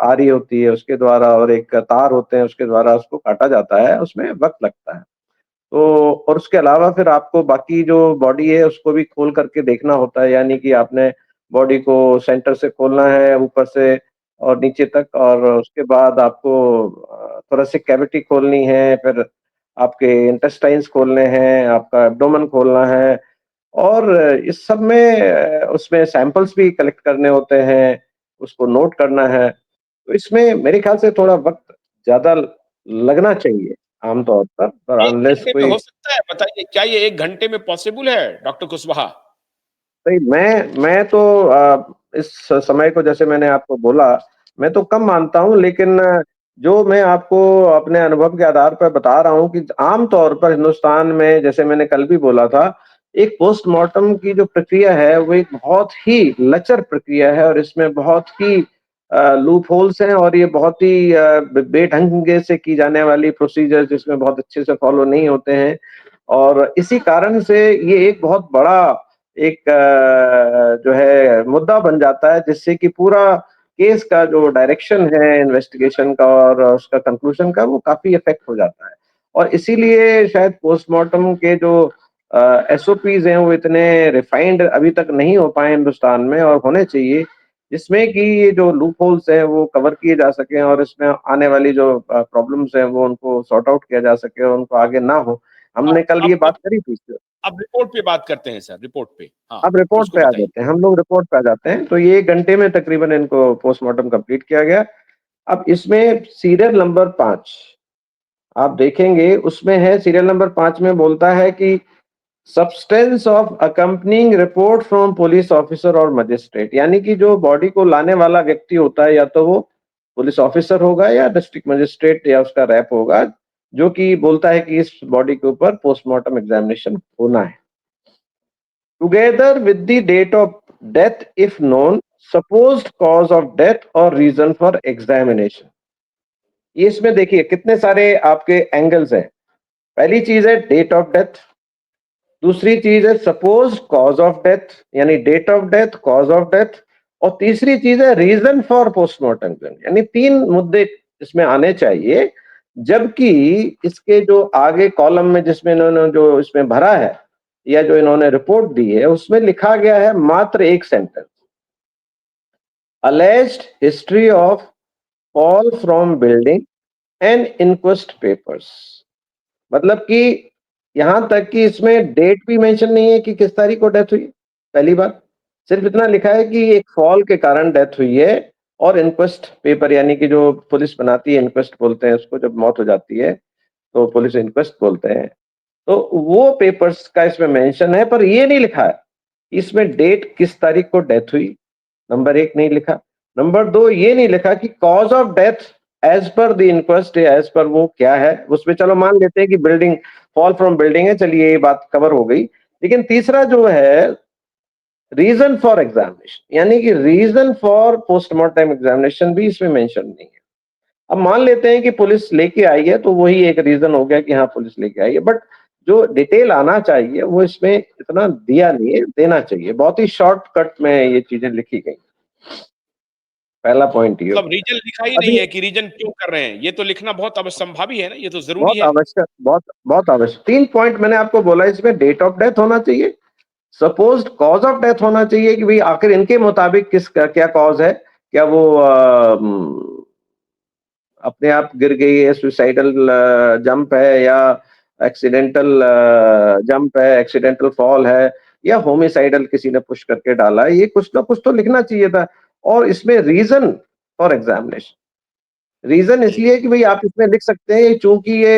आरी होती है उसके द्वारा और एक तार होते हैं उसके द्वारा उसको काटा जाता है, उसमें वक़्त लगता है। तो और उसके अलावा फिर आपको बाकी जो बॉडी है उसको भी खोल करके देखना होता है, यानी कि आपने बॉडी को सेंटर से खोलना है ऊपर से और नीचे तक और उसके बाद आपको थोरेसिक कैविटी खोलनी है, फिर आपके इंटेस्टाइन्स खोलने हैं, आपका एब्डोमेन खोलना है और इस सब में उसमें सैंपल्स भी कलेक्ट करने होते हैं, उसको नोट करना है। तो इसमें मेरे ख़्याल से थोड़ा वक़्त ज़्यादा लगना चाहिए आम तौर पर 1 अनलेस घंटे में कोई हो सकता है? बताइए, क्या ये 1 घंटे में पॉसिबल है, डॉक्टर कुशवाहा? नहीं, मैं तो इस समय को जैसे मैंने आपको बोला, मैं तो कम मानता हूँ लेकिन जो मैं आपको अपने अनुभव के आधार पर बता रहा हूँ कि आम तौर पर हिंदुस्तान में जैसे मैंने कल भी बोला था, एक पोस्टमार्टम की जो प्रक्रिया है वो एक बहुत ही लचर प्रक्रिया है और इसमें बहुत ही लूप होल्स हैं और ये बहुत ही बेढंगे से की जाने वाली प्रोसीजर जिसमें बहुत अच्छे से फॉलो नहीं होते हैं और इसी कारण से ये एक बहुत बड़ा एक जो है मुद्दा बन जाता है जिससे कि पूरा केस का जो डायरेक्शन है इन्वेस्टिगेशन का और उसका कंक्लूजन का वो काफ़ी इफ़ेक्ट हो जाता है। और इसीलिए शायद पोस्टमार्टम के जो एसओपीज़ हैं वो इतने रिफाइंड अभी तक नहीं हो पाए हिंदुस्तान में और होने चाहिए, जिसमें कि ये जो लूप होल्स हैं वो कवर किए जा सकें और इसमें आने वाली जो प्रॉब्लम्स हैं वो उनको सॉर्ट आउट किया जा सके और उनको आगे ना हो। हमने कल ये बात करी थी। अब रिपोर्ट पे बात करते हैं सर, रिपोर्ट पे। हाँ, अब रिपोर्ट उसको पे आ बताइए। जाते हैं, हम लोग रिपोर्ट पे आ जाते हैं। तो ये 1 घंटे में तकरीबन इनको पोस्टमार्टम कंप्लीट किया गया। अब इसमें सीरियल नंबर 5 आप देखेंगे उसमें है सीरियल नंबर 5 में बोलता है कि substance of accompanying report from police officer और मजिस्ट्रेट यानी कि जो बॉडी को लाने वाला व्यक्ति होता है या तो वो पुलिस ऑफिसर होगा या डिस्ट्रिक्ट मजिस्ट्रेट या उसका रैप होगा, जो कि बोलता है कि इस बॉडी के ऊपर पोस्टमार्टम एग्जामिनेशन होना है। Together with the date of death if known, supposed cause of death or reason for examination। ये इसमें देखिए कितने सारे आपके एंगल्स हैं। पहली चीज है डेट ऑफ डेथ, दूसरी चीज है सपोज्ड कॉज ऑफ डेथ यानी date of death, cause of death और तीसरी चीज है रीजन फॉर पोस्टमार्टम यानी 3 मुद्दे इसमें आने चाहिए। जबकि इसके जो आगे कॉलम में जिसमें इन्होंने जो इसमें भरा है या जो इन्होंने रिपोर्ट दी है उसमें लिखा गया है मात्र एक sentence, alleged history of fall from building and inquest papers। मतलब कि यहां तक कि इसमें डेट भी मेंशन नहीं है कि किस तारीख को डेथ हुई। पहली बात सिर्फ इतना लिखा है कि एक फॉल के कारण डेथ हुई है और इनक्वेस्ट पेपर यानी कि जो पुलिस बनाती है इनक्वेस्ट बोलते हैं उसको, जब मौत हो जाती है तो पुलिस इनक्वेस्ट बोलते हैं। तो वो पेपर्स का इसमें मेंशन है पर ये नहीं लिखा है इसमें डेट किस तारीख को डेथ हुई, नंबर 1 नहीं लिखा। नंबर 2 ये नहीं लिखा कि cause of death as per the inquest as per वो क्या है। उसमें चलो मान लेते हैं कि बिल्डिंग फॉल फ्रॉम बिल्डिंग है, चलिए ये बात कवर हो गई। लेकिन तीसरा जो है रीजन फॉर एग्जामिनेशन यानी कि रीजन फॉर पोस्टमार्टम एग्जामिनेशन भी इसमें मेंशन नहीं है। अब मान लेते हैं कि पुलिस लेके आई है तो वही एक रीजन हो गया कि हाँ पुलिस लेके आई है, बट जो डिटेल आना चाहिए वो इसमें इतना दिया नहीं है, देना चाहिए। बहुत ही शॉर्टकट में ये चीजें लिखी गई। पहला पॉइंट ये हो मतलब गया। रीजन लिखा ही नहीं अभी है कि रीजन क्यों कर रहे हैं। ये तो लिखना बहुत अवश्यंभावी है ना, ये तो ज़रूरी बहुत है। आवश्यक, बहुत बहुत आवश्यक 3 पॉइंट मैंने आपको बोला, इसमें डेट ऑफ डेथ होना चाहिए, सपोज्ड कॉज ऑफ डेथ होना चाहिए कि भाई आखिर इनके मुताबिक किस क्या कॉज है, क्या वो अपने आप गिर गई है, सुसाइडल जंप है या एक्सीडेंटल जंप है, एक्सीडेंटल फॉल है या होमिसाइडल किसी ने पुश करके डाला है। ये कुछ ना कुछ तो लिखना चाहिए था। और इसमें रीजन फॉर एग्जामिनेशन, रीजन जी। इसलिए कि भाई आप इसमें लिख सकते हैं चूंकि ये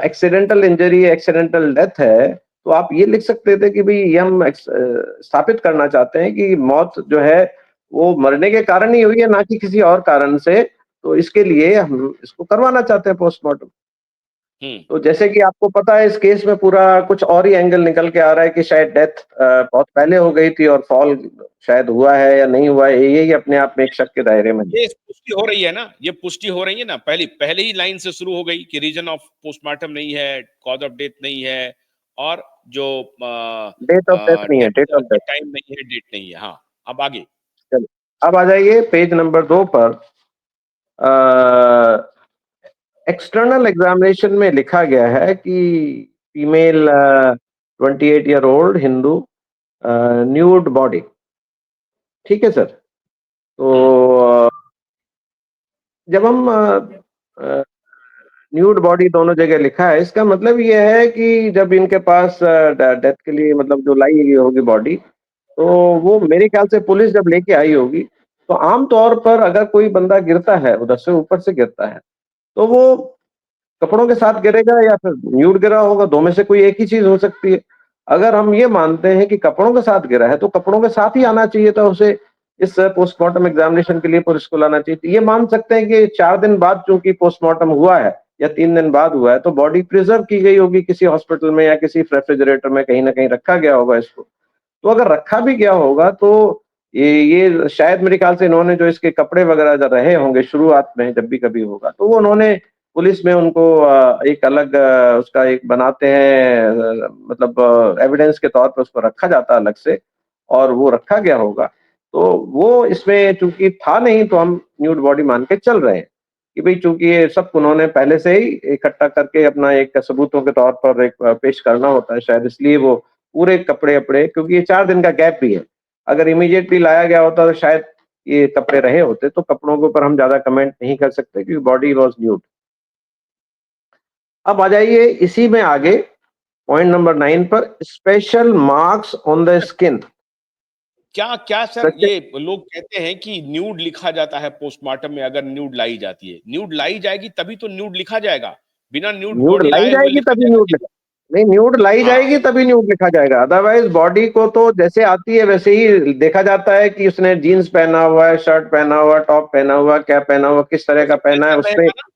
एक्सीडेंटल इंजरी एक्सीडेंटल डेथ है तो आप ये लिख सकते थे कि भाई ये हम स्थापित करना चाहते हैं कि मौत जो है वो मरने के कारण ही हुई है ना कि किसी और कारण से, तो इसके लिए हम इसको करवाना चाहते हैं पोस्टमार्टम। तो जैसे कि आपको पता है इस केस में पूरा कुछ और ही एंगल निकल के आ रहा है कि शायद डेथ बहुत पहले हो गई थी और फॉल शायद हुआ है या नहीं हुआ है, यही अपने आप में एक शक के दायरे में है। ये पुष्टि हो रही है ना, ये पुष्टि हो रही है ना, पहले ही लाइन से शुरू हो गई कि रीजन ऑफ पोस्टमार्टम नहीं है, कॉज ऑफ डेथ नहीं है, और जो डेट ऑफ डेथ नहीं है, डेट ऑफ डेथ। टाइम नहीं है, डेट नहीं है। हाँ, अब आगे चलिए, अब आ जाइए पेज नंबर 2 पर। एक्सटर्नल एग्जामिनेशन में लिखा गया है कि female 28 year old Hindu, nude body. ठीक है सर। तो जब हम न्यूड बॉडी दोनों जगह लिखा है, इसका मतलब ये है कि जब इनके पास डेथ के लिए मतलब जो लाई गई होगी बॉडी, तो वो मेरे ख्याल से पुलिस जब लेके आई होगी, तो आम तौर पर अगर कोई बंदा गिरता है, उधर से ऊपर से गिरता है, तो वो कपड़ों के साथ गिरेगा या फिर न्यूड गिरा होगा, दो में से कोई एक ही चीज हो सकती है। अगर हम ये मानते हैं कि कपड़ों के साथ गिरा है, तो कपड़ों के साथ ही आना चाहिए था उसे, इस पोस्टमार्टम एग्जामिनेशन के लिए पुलिस को लाना चाहिए। तो ये मान सकते हैं कि 4 दिन बाद चूंकि पोस्टमार्टम हुआ है या 3 दिन बाद हुआ है, तो बॉडी प्रिजर्व की गई होगी किसी हॉस्पिटल में या किसी रेफ्रिजरेटर में, कहीं ना कहीं रखा गया होगा इसको। तो अगर रखा भी गया होगा तो ये शायद मेरे ख्याल से इन्होंने जो इसके कपड़े वगैरह जो रहे होंगे शुरुआत में, जब भी कभी होगा, तो वो उन्होंने पुलिस में उनको एक अलग उसका एक बनाते हैं, मतलब एविडेंस के तौर पर उसको रखा जाता है अलग से, और वो रखा गया होगा। तो वो इसमें चूंकि था नहीं, तो हम न्यूड बॉडी मान के चल रहे हैं कि भाई चूंकि ये सब उन्होंने पहले से ही इकट्ठा करके अपना एक सबूतों के तौर पर एक पेश करना होता है, शायद इसलिए वो पूरे कपड़े अपड़े, क्योंकि ये 4 दिन का गैप भी है। अगर इमीडिएटली लाया गया होता तो शायद ये कपड़े रहे होते, तो कपड़ों के ऊपर हम ज्यादा कमेंट नहीं कर सकते क्योंकि बॉडी वॉज न्यूड। अब आ जाइए इसी में आगे पॉइंट नंबर 9 पर, special marks on the skin. क्या क्या सर, ये लोग कहते हैं कि न्यूड लिखा जाता है पोस्टमार्टम में, अगर न्यूड लाई जाती है, न्यूड लाई जाएगी तभी तो न्यूड लिखा जाएगा, बिना न्यूड न्यूड बॉडी लाई लाए हुए जाएगी लिखा तभी जाएगा? न्यूड लिखा, नहीं न्यूड लाई हाँ, जाएगी तभी न्यूड लिखा जाएगा, अदरवाइज बॉडी को तो जैसे आती है वैसे ही देखा जाता है कि उसने जीन्स पहना हुआ है, शर्ट पहना हुआ, टॉप पहना हुआ, क्या पहना हुआ, किस तरह का पहना है मेंशन उसमें। रहेगा ना,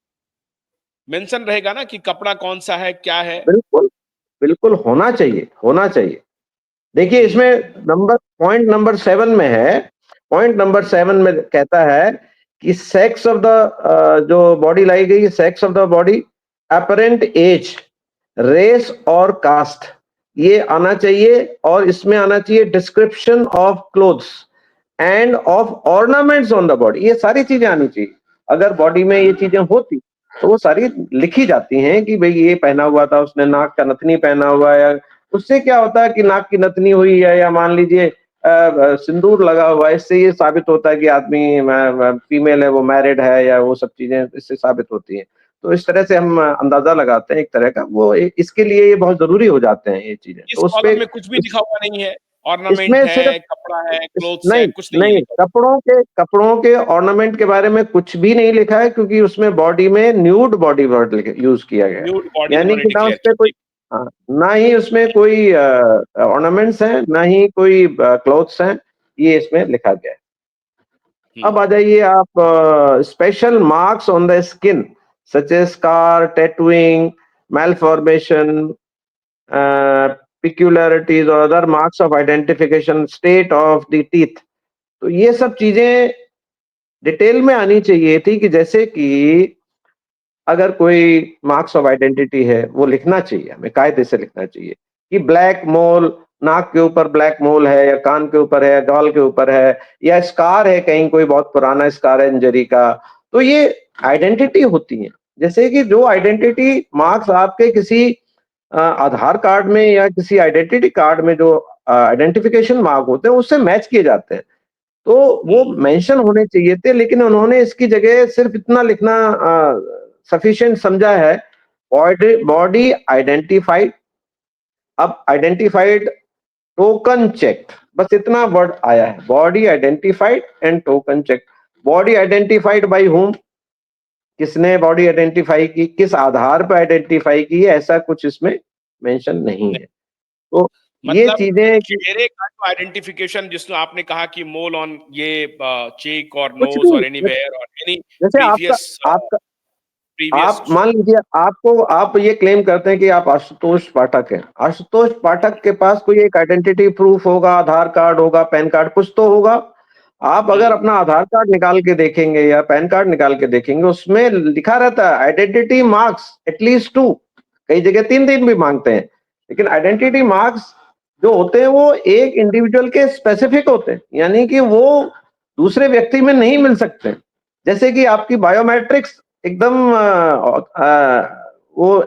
मेंशन रहेगा ना कि कपड़ा कौन सा है, क्या है। बिल्कुल, बिल्कुल होना चाहिए, होना चाहिए। देखिए इसमें पॉइंट नंबर 7 में है, पॉइंट नंबर 7 में कहता है कि सेक्स ऑफ द जो बॉडी लाई गई, sex of the body, apparent age, race और कास्ट, ये आना चाहिए, और इसमें आना चाहिए description of clothes and of ornaments on the body, ये सारी चीजें आनी चाहिए। अगर बॉडी में ये चीजें होती तो वो सारी लिखी जाती हैं कि भाई ये पहना हुआ था उसने, नाक का नथनी पहना हुआ है, उससे क्या होता है कि नाक की नथनी हुई है या मान लीजिए सिंदूर लगा हुआ है, इससे ये साबित होता है कि आदमी फीमेल है, वो मैरिड है, या वो सब चीजें इससे साबित होती हैं। तो इस तरह से हम अंदाजा लगाते हैं एक तरह का, वो इसके लिए ये बहुत जरूरी हो जाते हैं ये चीजें, इस तो उस पे कॉलम में कुछ भी लिखा हुआ नहीं है, ऑर्नामेंट इसमें सिर्फ है, कपड़ा है, क्लोथ्स है, नहीं, कुछ नहीं है नहीं, लिखा हुआ। कपड़ों के ऑर्नामेंट के बारे में कुछ भी नहीं लिखा है, क्योंकि उसमें बॉडी में न्यूड बॉडी वर्ड यूज किया गया है। न्यूड बॉडी यानी उन्होंने कि ना डिक्लेयर उसमें कोई, की। हाँ, ना ही उसमें कोई ऑर्नामेंट्स हैं, ना ही कोई क्लोथ्स हैं, ये इसमें लिखा गया है। अब आ जाइए आप, special marks on the skin such as scar, tattooing, malformation, peculiarities or other marks of identification, state of the teeth, तो ये सब चीजें डिटेल में आनी चाहिए थी कि जैसे कि अगर कोई मार्क्स ऑफ आइडेंटिटी है वो लिखना चाहिए, हमें कायदे से लिखना चाहिए कि ब्लैक मोल, नाक के ऊपर ब्लैक मोल है, या कान के ऊपर है, गाल के ऊपर है, या स्कार है कहीं, कोई बहुत पुराना स्कार है इंजरी का, तो ये आइडेंटिटी होती है। जैसे कि जो आइडेंटिटी मार्क्स आपके किसी आधार कार्ड में या किसी आइडेंटिटी कार्ड में जो आइडेंटिफिकेशन मार्क होते हैं उससे मैच किए जाते हैं, तो वो मेंशन होने चाहिए थे, लेकिन उन्होंने इसकी जगह सिर्फ इतना लिखना सफिशिएंट समझा है, बॉडी आइडेंटिफाइड। अब आइडेंटिफाइड, टोकन चेक, बस इतना वर्ड आया है, body identified and token check. Body identified by whom, किसने बॉडी आइडेंटिफाई की, किस आधार पर आइडेंटिफाई की, ऐसा कुछ इसमें मेंशन नहीं है। तो ये मतलब चीजें कि चेहरे का जो आइडेंटिफिकेशन, जिसमें आपने कहा कि मोल ऑन ये चेक और कुछ नोज भी, और एनीवेयर और एनी जैसे आपका प्रीवियस आपका प्रीवियस आप मान लीजिए आप ये क्लेम करते हैं कि आप आशुतोष पाठक हैं। आशुतोष पाठक के पास कोई एक आइडेंटिटी प्रूफ होगा, आधार कार्ड होगा, पैन कार्ड कुछ तो होगा। आप अगर अपना आधार कार्ड निकाल के देखेंगे या पैन कार्ड निकाल के देखेंगे, उसमें लिखा रहता है आइडेंटिटी मार्क्स एटलीस्ट 2, कई जगह 3 भी मांगते हैं। लेकिन आइडेंटिटी मार्क्स जो होते हैं वो एक इंडिविजुअल के स्पेसिफिक होते हैं, यानी कि वो दूसरे व्यक्ति में नहीं मिल सकते। जैसे कि आपकी बायोमेट्रिक्स एकदम वो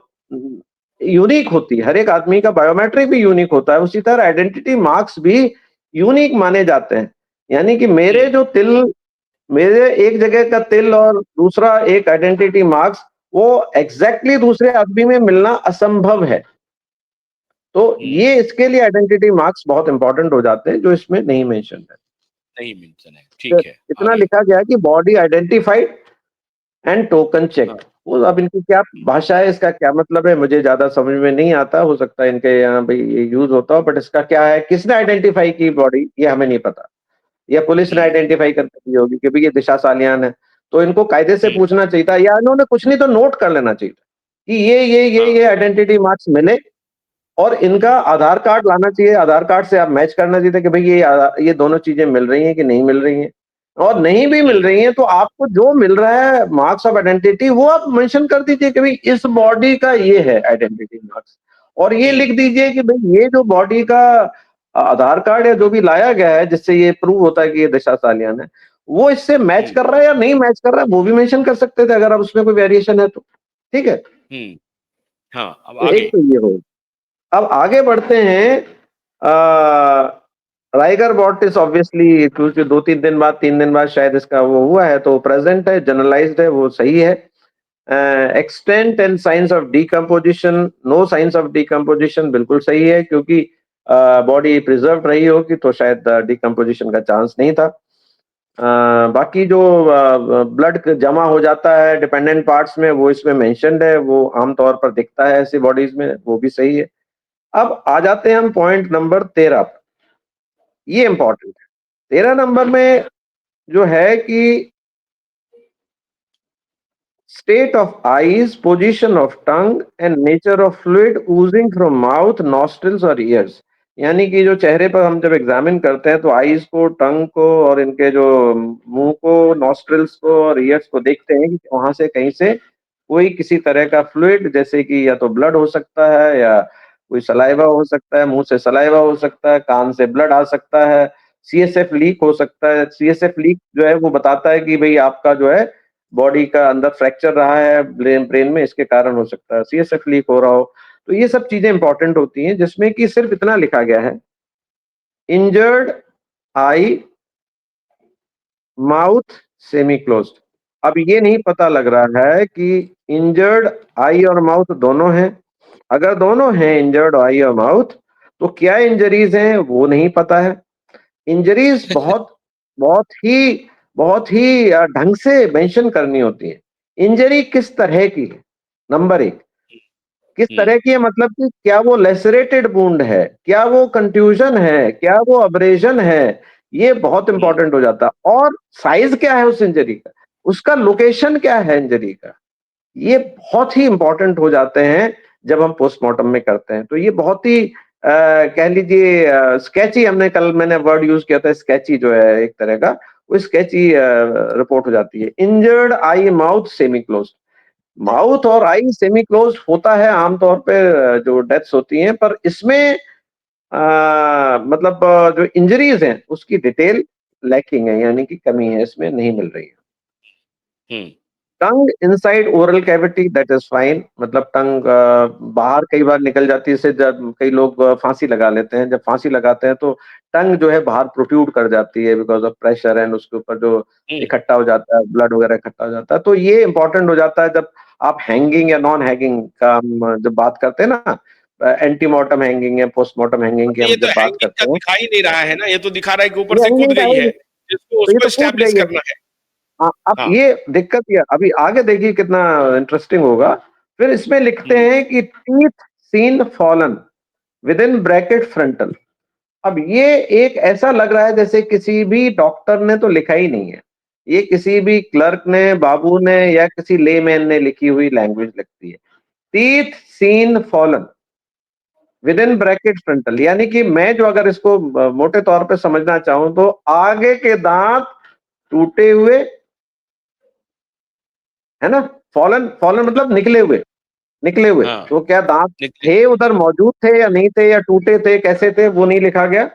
यूनिक होती है, हर एक आदमी का बायोमेट्रिक भी यूनिक होता है, उसी तरह आइडेंटिटी मार्क्स भी यूनिक माने जाते हैं। यानी कि मेरे एक जगह का तिल और दूसरा एक आइडेंटिटी मार्क्स वो एग्जैक्टली दूसरे आदमी में मिलना असंभव है। तो ये इसके लिए आइडेंटिटी मार्क्स बहुत इंपॉर्टेंट हो जाते हैं, जो इसमें नहीं मेंशन है। नहीं मेंशन है, ठीक है। इतना आगे लिखा गया है कि body identified and token check. वो अब इनकी क्या भाषा है, इसका क्या मतलब है, मुझे ज्यादा समझ में नहीं आता। हो सकता है इनके यहाँ भाई ये यूज होता हो, बट इसका क्या है, किसने आइडेंटिफाई की बॉडी, ये हमें नहीं पता। या पुलिस ने आइडेंटिफाई करके दी होगी कि भाई ये दिशा सालियान है, तो इनको कायदे से पूछना चाहिए था, या इन्होंने कुछ नहीं तो नोट कर लेना चाहिए था कि ये आइडेंटिटी मार्क्स मिले, और इनका आधार कार्ड लाना चाहिए। आधार कार्ड से आप मैच करना चाहिए था कि भाई ये दोनों चीजें मिल रही हैं कि नहीं मिल रही हैं। और नहीं भी मिल रही हैं तो आपको जो मिल रहा है मार्क्स ऑफ आइडेंटिटी, वो आप मेंशन कर दीजिए कि भाई इस बॉडी का ये है आइडेंटिटी मार्क्स, और ये लिख दीजिए कि भाई ये जो बॉडी का आधार कार्ड या जो भी लाया गया है जिससे ये प्रूव होता है कि ये दिशा सालियान है, वो इससे मैच कर रहा है या नहीं मैच कर रहा है, वो भी मेंशन कर सकते थे अगर आप उसमें कोई वेरिएशन है तो। ठीक है, हाँ, अब तो आगे एक तो ये हो। अब आगे बढ़ते हैं। राइगर बॉटिस ऑब्वियसली क्योंकि 2-3 दिन बाद 3 दिन बाद शायद इसका वो हुआ है, तो प्रेजेंट है, जनरलाइज्ड है, वो सही है। Extent and signs of decomposition, no signs of decomposition बिल्कुल सही है, क्योंकि बॉडी प्रिजर्व रही होगी तो शायद डिकम्पोजिशन का चांस नहीं था। बाकी जो ब्लड जमा हो जाता है डिपेंडेंट पार्ट्स में, वो इसमें मेंशन्ड है, वो आमतौर पर दिखता है ऐसी बॉडीज में, वो भी सही है। अब आ जाते हैं हम पॉइंट नंबर 13 पर। ये इंपॉर्टेंट है। 13 नंबर में जो है कि state of eyes, position of tongue and nature of fluid Ojing from mouth, nostrils और ईयर्स। यानी कि जो चेहरे पर हम जब एग्जामिन करते हैं तो आईज को, टंग को और इनके जो मुंह को, नॉस्ट्रिल्स को और ईयर्स को देखते हैं कि वहां से कहीं से कोई किसी तरह का फ्लूइड, जैसे कि या तो ब्लड हो सकता है या कोई सलाइवा हो सकता है, मुंह से सलाइवा हो सकता है, कान से ब्लड आ सकता है, सीएसएफ लीक हो सकता है। सीएसएफ लीक जो है वो बताता है कि भाई आपका जो है बॉडी का अंदर फ्रैक्चर रहा है ब्रेन में, इसके कारण हो सकता है सीएसएफ लीक हो रहा हो। तो ये सब चीजें इंपॉर्टेंट होती हैं, जिसमें कि सिर्फ इतना लिखा गया है, इंजर्ड आई, माउथ सेमी क्लोज्ड। अब ये नहीं पता लग रहा है कि इंजर्ड आई और माउथ दोनों हैं। अगर दोनों हैं, इंजर्ड आई और माउथ, तो क्या इंजरीज हैं वो नहीं पता है। इंजरीज बहुत ही ढंग से मेंशन करनी होती है। इंजरी किस तरह की है, नंबर 1, किस तरह की है, मतलब कि क्या वो लेसरेटेड वुंड है, क्या वो कंट्यूजन है, क्या वो अब्रेजन है, ये बहुत इंपॉर्टेंट हो जाता है। और साइज क्या है उस इंजरी का, उसका लोकेशन क्या है इंजरी का, ये बहुत ही इंपॉर्टेंट हो जाते हैं जब हम पोस्टमार्टम में करते हैं। तो ये बहुत ही कह लीजिए स्केची, मैंने वर्ड यूज किया था, स्केची जो है एक तरह का, वो स्केची रिपोर्ट हो जाती है। इंजर्ड आई, माउथ सेमी क्लोज। माउथ और आई सेमी क्लोज होता है आमतौर पे जो डेथ्स होती हैं, पर इसमें मतलब जो इंजरीज हैं उसकी डिटेल लैकिंग है, यानी कि कमी है, इसमें नहीं मिल रही है। Tongue inside oral cavity, that is fine, मतलब टंग बाहर कई बार निकल जाती है। जब कई लोग फांसी लगा लेते हैं, जब फांसी लगाते हैं तो टंग जो है बाहर प्रोट्रूड कर जाती है बिकॉज ऑफ प्रेशर, एंड उसके ऊपर जो इकट्ठा हो जाता है, ब्लड वगैरह इकट्ठा हो जाता है। तो ये इंपॉर्टेंट हो जाता है जब आप हैंगिंग या नॉन हैंगिंग का हम जब बात करते हैं ना, एंटीमॉर्टम हैंगिंग या पोस्टमार्टम हैंगिंग की ये हम तो जब बात हैंगिंग का करते हैं, दिखा ही नहीं रहा है ना, ये तो दिखा रहा है कि ऊपर ये से कूद हैंगिंग का गई है, है, जिसको तो ये उसको तो कूद एस्टैब्लिश गई है। करना है। अब हाँ, ये दिक्कत ये, अभी आगे देखिए कितना इंटरेस्टिंग होगा। फिर इसमें लिखते हैं कि teeth seen fallen with in bracket frontal. अब ये एक ऐसा लग रहा है जैसे किसी भी डॉक्टर ने तो लिखा ही नहीं है, ये किसी भी क्लर्क ने, बाबू ने या किसी लेमैन ने लिखी हुई लैंग्वेज लगती है। Teeth seen fallen with in bracket frontal, यानी कि मैं जो अगर इसको मोटे तौर पे समझना चाहूं तो आगे के दांत टूटे हुए, है ना। फॉलन, फॉलन मतलब निकले हुए, निकले हुए। हाँ, तो क्या दांत निकले। थे उधर, मौजूद थे या नहीं थे, या टूटे थे, कैसे थे, वो नहीं लिखा गया।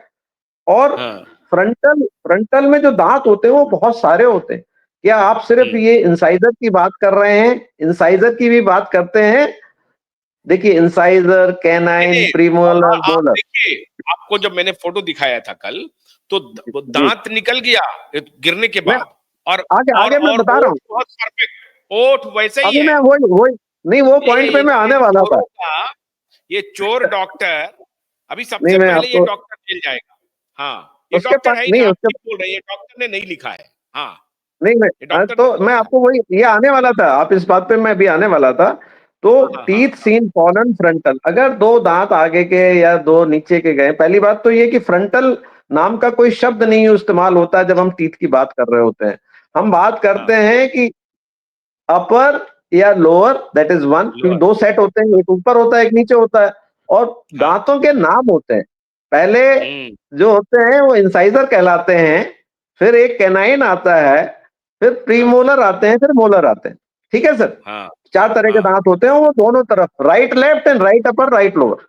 और हाँ, फ्रंटल, फ्रंटल में जो दांत होते हैं वो बहुत सारे होते हैं। क्या आप सिर्फ ये इंसाइजर की बात कर रहे हैं? इंसाइजर की भी बात करते हैं। देखिए, इंसाइजर, नहीं, कैनाइन, नहीं, प्रीमोलर, आप मोलर। देखिए, आपको जब मैंने फोटो दिखाया था कल, तो वो जी, दांत निकल गया गिरने के मैं बाद, और आगे और आगे मैं और बता रहा ओठ हूँ। बहुत परफेक्ट, ओठ वैसे ही अभी है। मैं वही वही नहीं, वो पॉइंट पे ये मैं ये आने वाला था। चोरों का, ये चोर डॉक्टर, अभी नहीं, सबसे मैं पहले ये आपको डॉक्टर जेल जाएगा। हाँ, ये उसके डॉक्टर पास है ही नहीं, नहीं, आप उसके ठीक बोल रहे हैं, ये डॉक्टर ने नहीं लिखा है। हाँ, नहीं, मैं ये डॉक्टर ने तो नहीं मैं लिखा है। आपको वही, ये आने वाला था, आप इस बात पे मैं भी आने वाला था। तो हाँ, हाँ, हाँ, टीथ सीन फॉलन फ्रंटल, अगर दो दांत आगे के या दो नीचे के गए, पहली बात तो ये कि फ्रंटल नाम का कोई शब्द नहीं इस्तेमाल होता है जब हम टीथ की बात कर रहे होते हैं। हम बात करते हाँ, हैं कि अपर या लोअर, दैट इज वन, क्योंकि लोअर, दो सेट होते हैं, एक ऊपर होता है, एक नीचे होता है। और हाँ, दांतों के नाम होते हैं। पहले हम्म, जो होते हैं वो इंसाइजर कहलाते हैं, फिर एक कैनाइन आता है, फिर हाँ, प्रीमोलर आते हैं, फिर मोलर आते हैं। ठीक है सर। हाँ, 4 तरह के हाँ, दांत होते हैं, वो दोनों तरफ, right left and right upper right lower,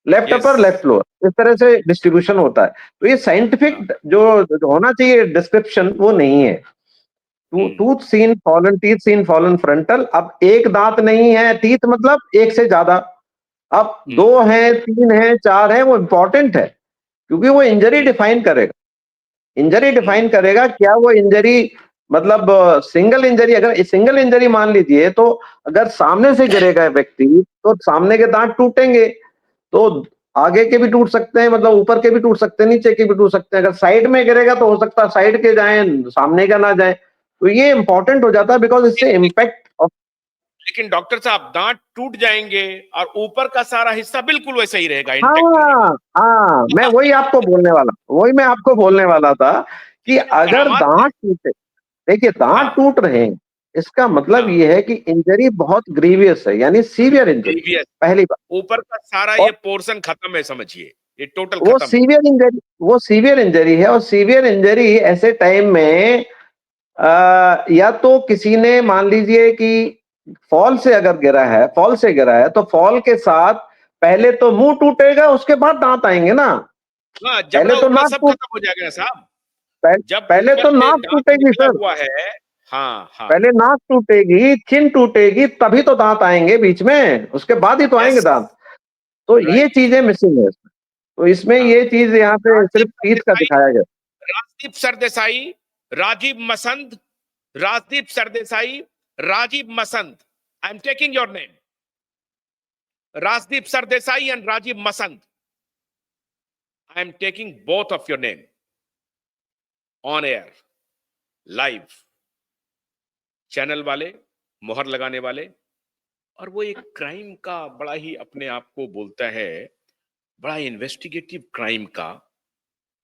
left yes, upper left lower, इस तरह से डिस्ट्रीब्यूशन होता है। तो ये हाँ, साइंटिफिक जो होना चाहिए डिस्क्रिप्शन, वो नहीं है। Hmm, tooth seen fallen, teeth seen fallen frontal. अब एक दांत नहीं है, टीथ मतलब एक से ज्यादा। अब दो हम्म, हैं, तीन हैं, चार हैं, वो इंपॉर्टेंट है, क्योंकि वो इंजरी हम्म, डिफाइन करेगा। इंजरी हम्म, डिफाइन करेगा, क्या वो इंजरी, मतलब सिंगल इंजरी, अगर सिंगल इंजरी मान लीजिए, तो अगर सामने से गिरेगा व्यक्ति तो सामने के दांत टूटेंगे। तो आगे के भी टूट सकते हैं, मतलब ऊपर के भी टूट सकते हैं, नीचे के भी टूट सकते हैं। अगर साइड में गिरेगा तो हो सकता है साइड के जाएं, सामने का ना जाए। तो ये इंपॉर्टेंट हो जाता है, बिकॉज इससे लेकिन इम्पैक्ट ऑफ। लेकिन डॉक्टर साहब, दांत टूट जाएंगे और ऊपर का सारा हिस्सा बिल्कुल वैसा ही रहेगा, इंटेक्ट रहेगा। हाँ, हाँ, मैं वही आपको बोलने वाला, वही मैं आपको बोलने वाला था कि कितनी अगर करामात है। दांत टूटे, देखिए दांत हाँ, टूट रहे हैं, इसका मतलब हाँ, ये है कि इंजरी बहुत ग्रीवियस है, यानी सीवियर इंजरी, प्रीवियस, पहली बात। ऊपर का सारा और ये पोर्शन खत्म है, समझिए, ये टोटल वो खत्म है। सीवियर इंजरी, वो सीवियर इंजरी है। और सीवियर इंजरी ऐसे टाइम में या तो किसी ने, मान लीजिए कि फॉल से अगर गिरा है, फॉल से गिरा है, तो फॉल के साथ पहले तो मुंह टूटेगा, उसके बाद दांत आएंगे ना। हाँ, पहले जबड़ा तो उबड़ा नाक सब टूट, खत्म हो जाएगा ना साहब, जब पहले ऊपर तो से नाक दांत टूटेगी निकला सर, हुआ है। हाँ, हाँ, पहले नाक टूटेगी, चिन टूटेगी, तभी तो दांत आएंगे बीच में, उसके बाद ही तो यस, आएंगे दांत। तो ये राइट, चीजें मिसिंग है इसमें। तो इसमें हाँ। ये चीज यहाँ पे राजदीप सिर्फ टीथ का सरदेसाई, दिखाया गया। Rajdeep Sardesai, Rajeev Masand, Rajdeep Sardesai, Rajeev Masand, I am taking your name, Rajdeep Sardesai and Rajeev Masand, I am taking both of your name on air, live, channel वाले, मोहर लगाने वाले। और वो एक क्राइम का बड़ा ही अपने आप को बोलता है, बड़ा इन्वेस्टिगेटिव क्राइम का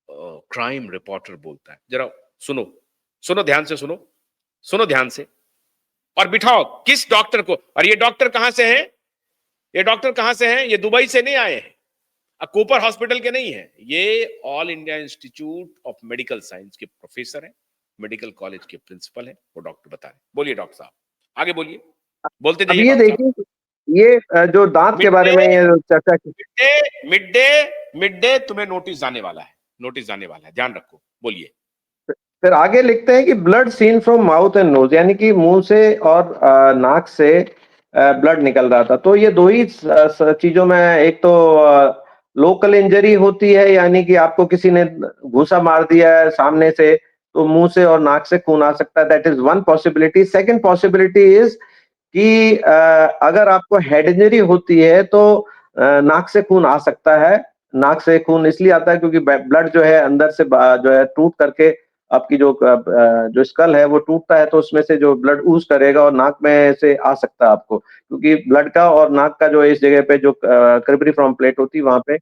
क्राइम रिपोर्टर बोलता है। जरा सुनो, सुनो ध्यान से, सुनो, सुनो ध्यान से, और बिठाओ किस डॉक्टर को। और ये डॉक्टर कहां से हैं? ये डॉक्टर कहां से हैं? ये दुबई से नहीं आए हैं, कूपर हॉस्पिटल के नहीं है, ये all India institute of medical science के प्रोफेसर हैं, मेडिकल कॉलेज के प्रिंसिपल हैं। वो डॉक्टर बता रहे हैं। बोलिए डॉक्टर साहब, आगे बोलिए, बोलते अब जाइए ये डॉक्टर साहब। देखिए, ये जो दांत के मिड बारे डे, में ये जो चर्चा की। Mid day, mid day, mid day, तुम्हें नोटिस जाने वाला है, नोटिस जाने वाला है, ध्यान रखो। बोलिए। फिर आगे लिखते हैं कि blood seen from mouth and nose, यानी कि मुंह से और नाक से ब्लड निकल रहा था। तो ये दो ही चीजों में, एक तो लोकल इंजरी होती है, यानी कि आपको किसी ने घूसा मार दिया है सामने से, तो मुंह से और नाक से खून आ सकता है, that is one possibility. Second possibility is कि अगर आपको हेड इंजरी होती है तो नाक से खून आ सकता है। नाक से खून इसलिए आता है क्योंकि ब्लड जो है अंदर से जो है टूट करके आपकी जो स्कल है वो टूटता है, तो उसमें से जो ब्लड ऊज करेगा और नाक में से आ सकता है आपको, क्योंकि ब्लड का और नाक का जो इस जगह पे जो क्रिबरी फ्रॉम प्लेट होती है, वहां पे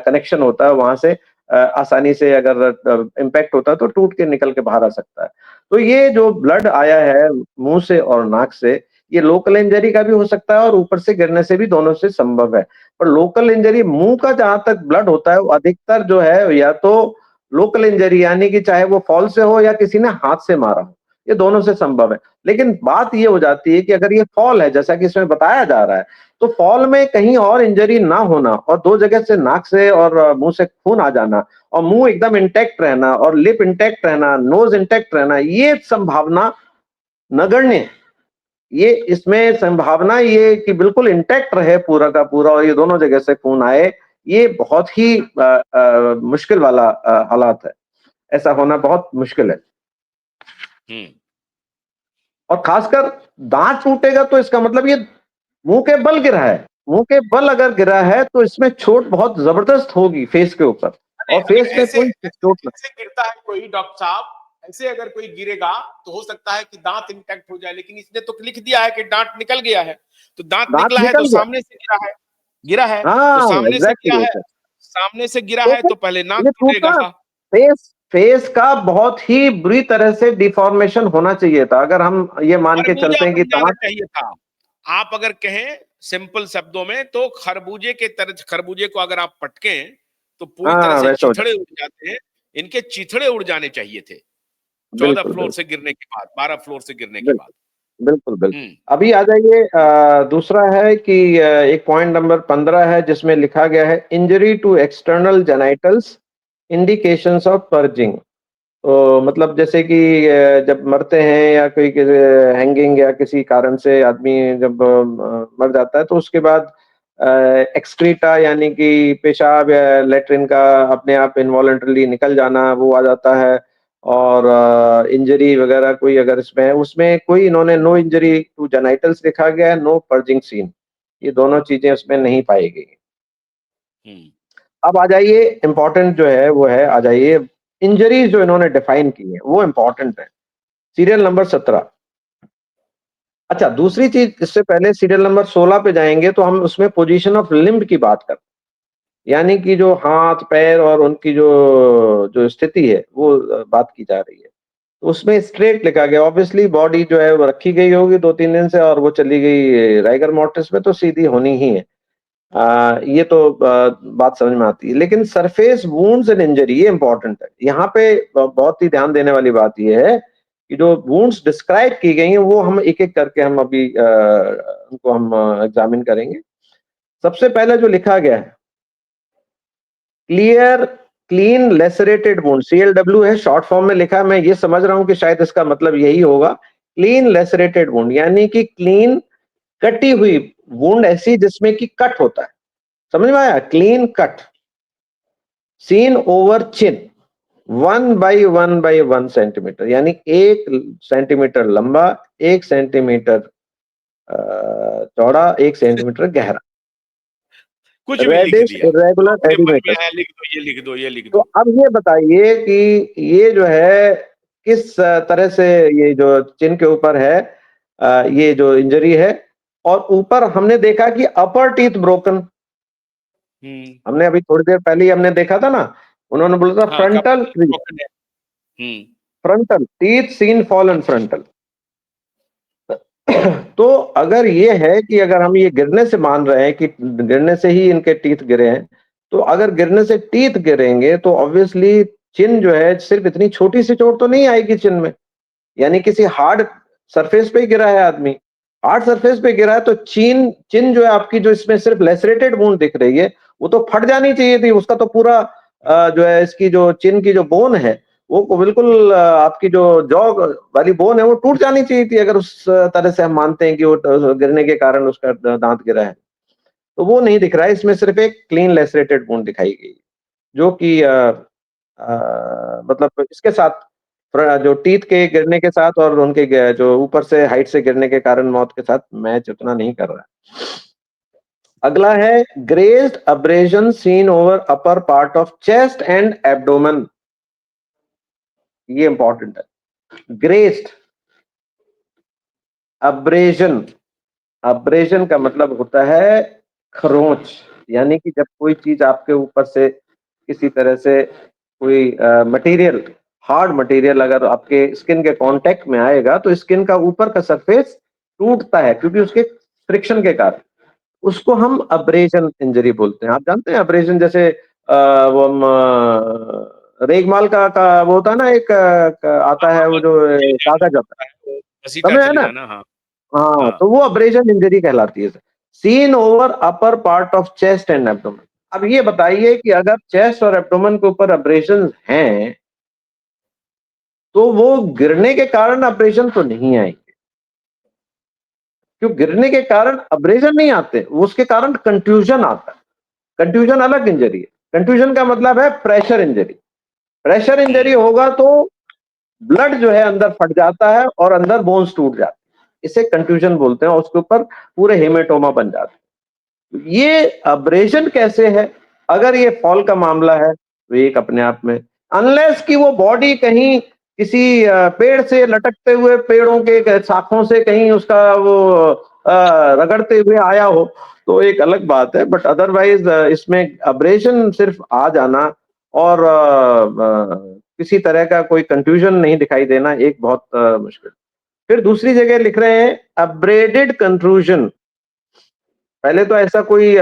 कनेक्शन होता है, वहां से आसानी से अगर इम्पैक्ट होता है तो टूट के निकल के बाहर आ सकता है। तो ये जो ब्लड आया है मुंह से और नाक से, ये लोकल इंजरी का भी हो सकता है और ऊपर से गिरने से भी, दोनों से संभव है। पर लोकल इंजरी मुंह का जहां तक ब्लड होता है वो अधिकतर जो है या तो लोकल इंजरी, यानी कि चाहे वो फॉल से हो या किसी ने हाथ से मारा हो, ये दोनों से संभव है। लेकिन बात ये हो जाती है कि अगर ये फॉल है, जैसा कि इसमें बताया जा रहा है, तो फॉल में कहीं और इंजरी ना होना और दो जगह से, नाक से और मुंह से खून आ जाना और मुंह एकदम इंटैक्ट रहना और लिप इंटैक्ट रहना, नोज इंटैक्ट रहना, ये संभावना नगण्य है। ये इसमें संभावना ये कि बिल्कुल इंटैक्ट रहे पूरा का पूरा और ये दोनों जगह से खून आए, ये बहुत ही मुश्किल वाला हालात है। ऐसा होना बहुत मुश्किल है। हम्म। और खासकर दांत टूटेगा तो इसका मतलब ये मुंह के बल गिरा है। मुंह के बल अगर गिरा है तो इसमें चोट बहुत जबरदस्त होगी फेस के ऊपर, अरे और अगर फेस में ऐसे कोई चोट ना। ऐसे गिरता है कोई डॉक्टर साहब, ऐसे अगर कोई गिरेगा तो हो सकता है कि दांत इंटैक्ट हो जाए, लेकिन इसने तो लिख दिया है कि दांत निकल गया है। तो दांत दांत निकला है तो निकल गया। सामने से गिरा है, गिरा है तो हाँ, सामने से गिरा एग्जैक्टली है, सर। सामने से गिरा तो है फिर तो पहले नाक ये टूटा, टूटेगा। फेस फेस का बहुत ही बुरी तरह से डिफॉर्मेशन होना चाहिए था, अगर हम ये मान के खरबूजा चलते हैं कि बन जाना दांत। चाहिए था। आप अगर कहें सिंपल शब्दों में तो खरबूजे के तरह, खरबूजे को अगर आप पटकें तो पूरी तरह हाँ, से वैसे हो चिथड़े जाए। उड़ जाते हैं। इनके चिथड़े उड़ जाने चाहिए थे 14 बिल्कुल, फ्लोर बिल्कुल, से गिरने के बाद, 12 फ्लोर से गिरने के बाद। बिल्कुल, बिल्कुल, बिल्कुल। हम्म। अभी आ जाइए, दूसरा है कि एक पॉइंट नंबर 15 है जिसमें लिखा गया है injury to external genitals, indications of purging. तो मतलब जैसे कि जब मरते हैं या कोई हैंगिंग या किसी कारण से आदमी जब मर जाता है तो उसके बाद एक्सक्रीटा, यानी कि पेशाब या लेटरिन का अपने आप इनवॉलंटरली निकल जाना, वो आ जाता है। और इंजरी वगैरह कोई अगर इसमें है, उसमें कोई इन्होंने नो इंजरी टू जेनाइटल्स लिखा गया है, नो पर्जिंग सीन, ये दोनों चीजें उसमें नहीं पाई गई। हम्म। अब आ जाइए, इंपॉर्टेंट जो है वो है, आ जाइए इंजरीज जो इन्होंने डिफाइन की है वो इंपॉर्टेंट है। Serial number 17। अच्छा, दूसरी चीज, इससे पहले सीरियल नंबर 16 पे जाएंगे तो हम उसमें पोजीशन ऑफ लिम्ब की बात करते हैं, यानी कि जो हाथ पैर और उनकी जो जो स्थिति है वो बात की जा रही है। तो उसमें स्ट्रेट लिखा गया, ऑब्वियसली बॉडी जो है वो रखी गई होगी 2-3 दिन से और वो चली गई राइगर मोर्टिस में, तो सीधी होनी ही है। ये तो बात समझ में आती है। लेकिन सरफेस वुंड्स एंड इंजरी, ये इंपॉर्टेंट है। यहाँ पे बहुत ही ध्यान देने वाली बात ये है कि जो वुंड्स डिस्क्राइब की गई हैं वो हम एक एक करके हम अभी उनको हम एग्जामिन करेंगे। सबसे पहले जो लिखा गया है, clear clean lacerated wound, CLW है, शॉर्ट फॉर्म में लिखा है। मैं ये समझ रहा हूं कि शायद इसका मतलब यही होगा, क्लीन लेसरेटेड वुंड, यानी कि क्लीन कटी हुई वुंड, ऐसी जिसमें कि कट होता है। समझ में आया? Clean cut, seen over chin, 1 by 1 centimetre, यानी 1 सेंटीमीटर लंबा, 1 सेंटीमीटर चौड़ा, 1 सेंटीमीटर गहरा, कुछ भी लिख रेडिश दिया, जो इरेगुलर आपके मन में एडिमेटस। है लिख दो, ये लिख दो, ये लिख तो दो। अब ये बताइए कि ये जो है किस तरह से, ये जो चिन के ऊपर है, ये जो इंजरी है, और ऊपर हमने देखा कि अपर टीथ ब्रोकन। हम्म। हमने अभी थोड़ी देर पहले ही हमने देखा था ना, उन्होंने बोला था हाँ, कब फ्रंटल broken है। Hmm. Frontal teeth seen fallen frontal. तो अगर ये है कि अगर हम ये गिरने से मान रहे हैं कि गिरने से ही इनके टीथ गिरे हैं, तो अगर गिरने से टीथ गिरेंगे तो ऑब्वियसली चिन जो है, सिर्फ इतनी छोटी सी चोट तो नहीं आएगी चिन में, यानी किसी हार्ड सरफेस पे गिरा है आदमी, हार्ड सरफेस पे गिरा है, तो चिन चिन जो है आपकी, जो इसमें सिर्फ लेसरेटेड वुंड दिख रही है, वो तो फट जानी चाहिए थी। उसका तो पूरा जो है इसकी जो चिन की जो बोन है वो बिल्कुल आपकी जो जॉ वाली बोन है वो टूट जानी चाहिए थी, अगर उस तरह से हम मानते हैं कि वो गिरने के कारण उसका दांत गिरा है। तो वो नहीं दिख रहा है, इसमें सिर्फ एक क्लीन लेसरेटेड वुंड दिखाई गई, जो कि मतलब इसके साथ जो टीथ के गिरने के साथ और उनके जो ऊपर से हाइट से गिरने के कारण मौत के साथ मैच उतना नहीं कर रहा है। अगला है grazed abrasion seen over upper part of chest and abdomen, ये इंपॉर्टेंट है। ग्रेज्ड अब्रेजन, अब्रेजन का मतलब होता है खरोंच, यानी कि जब कोई चीज आपके ऊपर से किसी तरह से कोई मटेरियल, हार्ड मटेरियल अगर आपके स्किन के कांटेक्ट में आएगा तो स्किन का ऊपर का सरफेस टूटता है क्योंकि उसके फ्रिक्शन के कारण। उसको हम अब्रेजन इंजरी बोलते हैं। आप जानते हैं अब्रेजन जैसे वो हम रेगमाल का वो होता है ना, एक आता है वो जो कागज आता है, घसीटा समझ है चले ना? जाना, हाँ हाँ, हाँ। तो वो अब्रेजन इंजरी कहलाती है। Seen over upper part of chest and abdomen. अब ये बताइए कि अगर चेस्ट और एब्डोमेन के ऊपर अब्रेशन हैं तो वो गिरने के कारण अब्रेशन तो नहीं आएंगे। क्यों गिरने के कारण अब्रेशन नहीं आते, उसके कारण कंट्यूजन आता है। कंट्यूजन अलग इंजरी है। कंट्यूजन का मतलब है प्रेशर इंजरी। प्रेशर इंजरी होगा तो ब्लड जो है अंदर फट जाता है और अंदर बोन्स टूट जाते हैं, इसे कंट्यूजन बोलते हैं, और उसके ऊपर पूरे हेमेटोमा बन जाते हैं। ये अब्रेशन कैसे है? अगर ये फॉल का मामला है तो एक अपने आप में, अनलेस कि वो बॉडी कहीं किसी पेड़ से लटकते हुए, पेड़ों के शाखों से कहीं उसका वो रगड़ते हुए आया हो तो एक अलग बात है, बट अदरवाइज इसमें अब्रेशन सिर्फ आ जाना और किसी तरह का कोई कंफ्यूजन नहीं दिखाई देना एक बहुत मुश्किल। फिर दूसरी जगह लिख रहे हैं अब्रेडेड कंट्रूजन। पहले तो ऐसा कोई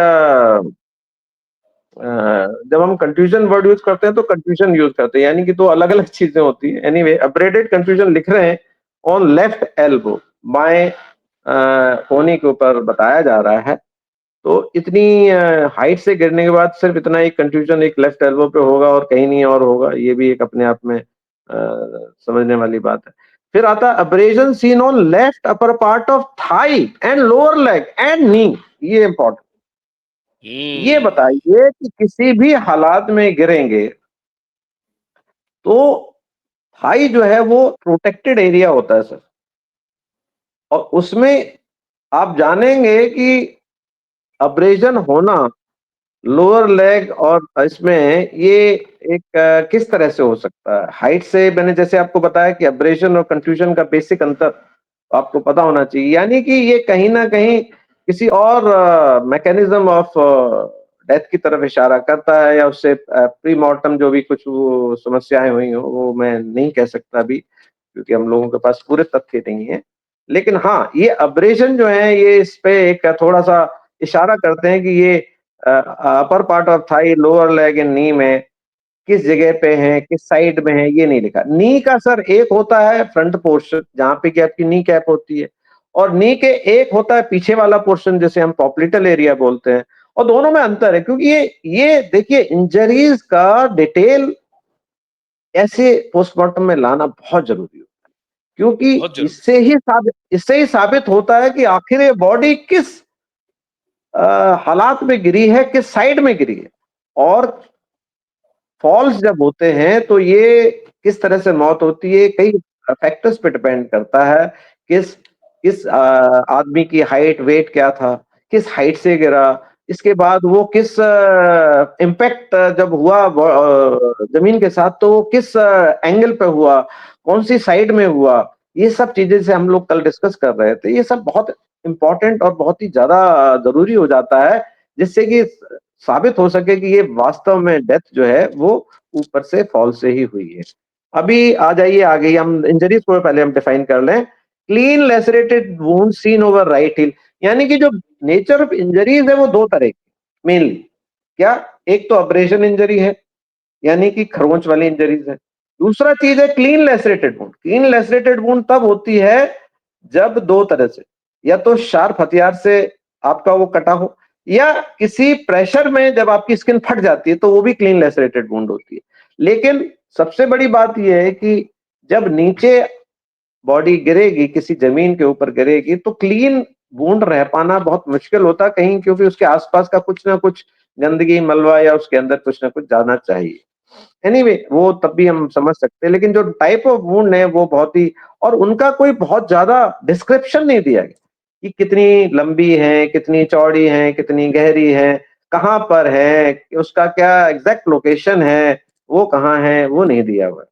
जब हम कंफ्यूजन वर्ड यूज करते हैं तो कंफ्यूजन यूज करते हैं, यानी कि दो अलग अलग चीजें होती है। एनीवे अब्रेडेड कंफ्यूजन लिख रहे हैं ऑन लेफ्ट एल्बो, बाएं कोहनी के ऊपर बताया जा रहा है। तो इतनी हाइट से गिरने के बाद सिर्फ इतना ही कंफ्यूजन एक लेफ्ट एल्बो पे होगा और कहीं नहीं और होगा, ये भी एक अपने आप में समझने वाली बात है। फिर आता है abrasion seen on left upper part of thigh and lower leg and knee. ये इंपॉर्टेंट। ये बताइए कि किसी भी हालात में गिरेंगे तो थाई जो है वो प्रोटेक्टेड एरिया होता है सर, और उसमें आप जानेंगे कि अब्रेजन होना लोअर लेग और इसमें ये एक किस तरह से हो सकता है। हाइट से मैंने जैसे आपको बताया कि अब्रेशन और कंफ्यूजन का बेसिक अंतर आपको पता होना चाहिए, यानी कि ये कहीं ना कहीं किसी और मैकेनिज्म ऑफ डेथ की तरफ इशारा करता है, या उससे प्री मॉर्टम जो भी कुछ वो समस्याएं हुई हो वो मैं नहीं कह सकता अभी, क्योंकि हम लोगों के पास पूरे तथ्य नहीं है। लेकिन हाँ, ये अब्रेशन जो है ये इस पे एक थोड़ा सा इशारा करते हैं कि ये अपर part of Thai, lower leg and नी में किस जगह पे है, किस साइड में है, ये नहीं लिखा। नी का सर एक होता है फ्रंट पोर्शन जहां पे कि आपकी नी कैप होती है, और नी के एक होता है पीछे वाला पोर्शन जिसे हम पॉप्लिटल एरिया बोलते हैं, और दोनों में अंतर है। क्योंकि ये देखिए इंजरीज का डिटेल ऐसे पोस्टमार्टम में लाना बहुत जरूरी होता है, क्योंकि बहुत जरूरी। इससे ही साबित होता है कि आखिर ये बॉडी किस हालात में गिरी है, किस साइड में गिरी है। और फॉल्स जब होते हैं तो ये किस तरह से मौत होती है कई फैक्टर्स पे डिपेंड करता है। किस किस आदमी की हाइट, वेट क्या था, किस हाइट से गिरा, इसके बाद वो किस इम्पैक्ट जब हुआ जमीन के साथ तो वो किस एंगल पे हुआ, कौन सी साइड में हुआ, ये सब चीजें से हम लोग कल डिस्कस कर रहे थे। ये सब बहुत इंपॉर्टेंट और बहुत ही ज्यादा जरूरी हो जाता है, जिससे कि साबित हो सके कि ये वास्तव में डेथ जो है वो ऊपर से फॉल से ही हुई है। अभी आ जाइए आगे, हम इंजरीज को पहले हम डिफाइन कर लें। Clean lacerated wound seen over right heel, यानी कि जो नेचर ऑफ इंजरीज है वो दो तरह की मेनली। क्या? एक तो अब्रेशन इंजरी है, यानी कि खरोंच वाली इंजरीज है। दूसरा चीज है clean lacerated wound. Clean lacerated wound तब होती है जब दो तरह से, या तो शार्प हथियार से आपका वो कटा हो, या किसी प्रेशर में जब आपकी स्किन फट जाती है तो वो भी क्लीन लेसरेटेड वुंड होती है। लेकिन सबसे बड़ी बात यह है कि जब नीचे बॉडी गिरेगी, किसी जमीन के ऊपर गिरेगी, तो क्लीन वुंड रह पाना बहुत मुश्किल होता कहीं, क्योंकि उसके आसपास का कुछ ना कुछ गंदगी, मलबा, या उसके अंदर कुछ ना कुछ जाना चाहिए। एनीवे वो तब भी हम समझ सकते हैं, लेकिन जो टाइप ऑफ वुंड है वो बहुत ही, और उनका कोई बहुत ज्यादा डिस्क्रिप्शन नहीं दिया गया कि कितनी लंबी है, कितनी चौड़ी है, कितनी गहरी है, कहाँ पर है, उसका क्या एग्जैक्ट लोकेशन है, वो कहाँ है, वो नहीं दिया हुआ।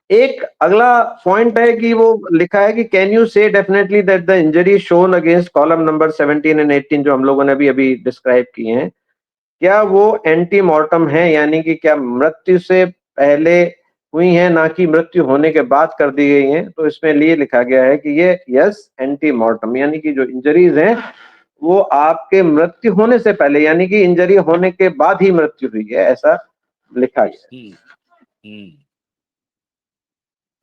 एक अगला पॉइंट है कि वो लिखा है कि कैन यू से definitely that the injury shown against column number 17 and 18 जो हम लोगों ने भी अभी डिस्क्राइब किए हैं, क्या वो एंटीमॉर्टम है, यानी कि क्या मृत्यु से पहले हुई हैं, ना कि मृत्यु होने के बाद कर दी गई हैं? तो इसमें लिए लिखा गया है कि ये यस एंटीमॉर्टम, यानी कि जो इंजरीज हैं वो आपके मृत्यु होने से पहले, यानी कि इंजरी होने के बाद ही मृत्यु हुई है, ऐसा लिखा गया है।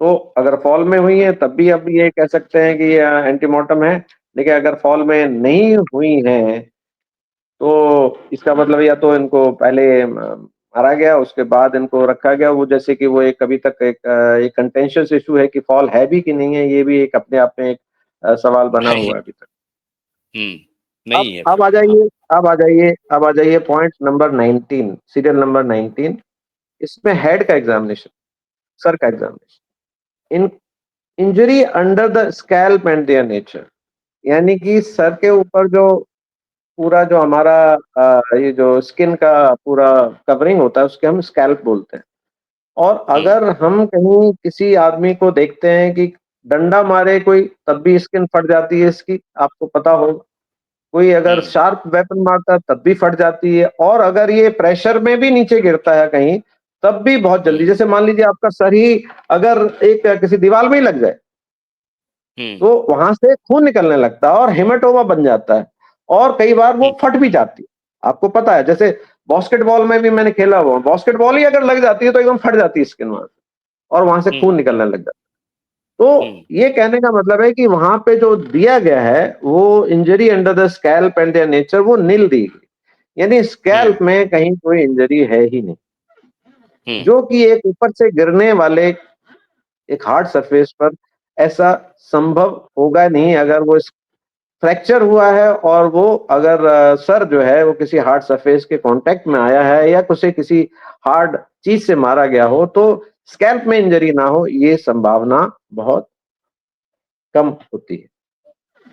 तो अगर फॉल में हुई है तब भी अब ये कह सकते हैं कि ये एंटीमॉर्टम है, लेकिन अगर फॉल में नहीं हुई है तो इसका मतलब या तो इनको पहले मारा गया, उसके बाद इनको रखा गया, वो जैसे कि वो एक अभी तक एक कंटेंशियस इशू है कि फॉल है भी कि नहीं है, ये भी एक अपने आप में एक सवाल बना हुआ है अभी तक। नहीं है। अब आ जाइए, अब आ जाइए पॉइंट नंबर 19, सीरियल नंबर 19। इसमें हेड का एग्जामिनेशन, सर का examination, in injury under the scalp and their nature, यानी कि सर के ऊपर जो पूरा जो हमारा ये जो स्किन का पूरा कवरिंग होता है उसके हम स्कैल्प बोलते हैं। और अगर हम कहीं किसी आदमी को देखते हैं कि डंडा मारे कोई तब भी स्किन फट जाती है इसकी, आपको पता होगा। कोई अगर शार्प वेपन मारता है तब भी फट जाती है, और अगर ये प्रेशर में भी नीचे गिरता है कहीं तब भी बहुत जल्दी, जैसे मान लीजिए आपका सर ही अगर एक किसी दीवार में ही लग जाए तो वहां से खून निकलने लगता है और हेमेटोमा बन जाता है, और कई बार वो फट भी जाती है। आपको पता है, जैसे बास्केटबॉल में भी मैंने खेला हुआ, बास्केटबॉल ही अगर लग जाती है तो एकदम फट जाती है स्किन वहां से, और वहां से खून निकलने लग जाता है। तो ये कहने का मतलब है कि वहां पे जो दिया गया है वो injury under the scalp and their nature, वो नील दी गई, यानी स्कैल्प में कहीं कोई इंजरी है ही नहीं, जो कि एक ऊपर से गिरने वाले एक हार्ड सरफेस पर ऐसा संभव होगा नहीं। अगर वो फ्रैक्चर हुआ है और वो अगर सर जो है वो किसी हार्ड सरफेस के कांटेक्ट में आया है या किसी हार्ड चीज से मारा गया हो, तो स्कैल्प में इंजरी ना हो, ये संभावना बहुत कम होती है।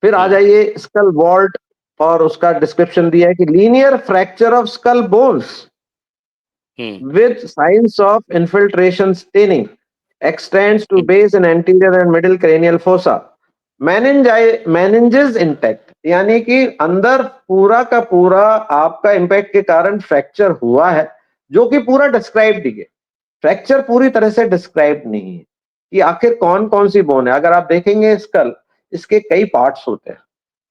फिर आ जाइए स्कल वॉल्ट, और उसका डिस्क्रिप्शन दिया है कि linear fracture of skull bones with signs of infiltration staining extends to base and anterior and middle cranial fossa, meninges intact, यानी कि अंदर पूरा का पूरा आपका इंपैक्ट के कारण फ्रैक्चर हुआ है, जो कि पूरा डिस्क्राइब्ड है। फ्रैक्चर पूरी तरह से डिस्क्राइब नहीं है कि आखिर कौन कौन सी बोन है। अगर आप देखेंगे स्कल, इसके कई पार्ट्स होते हैं,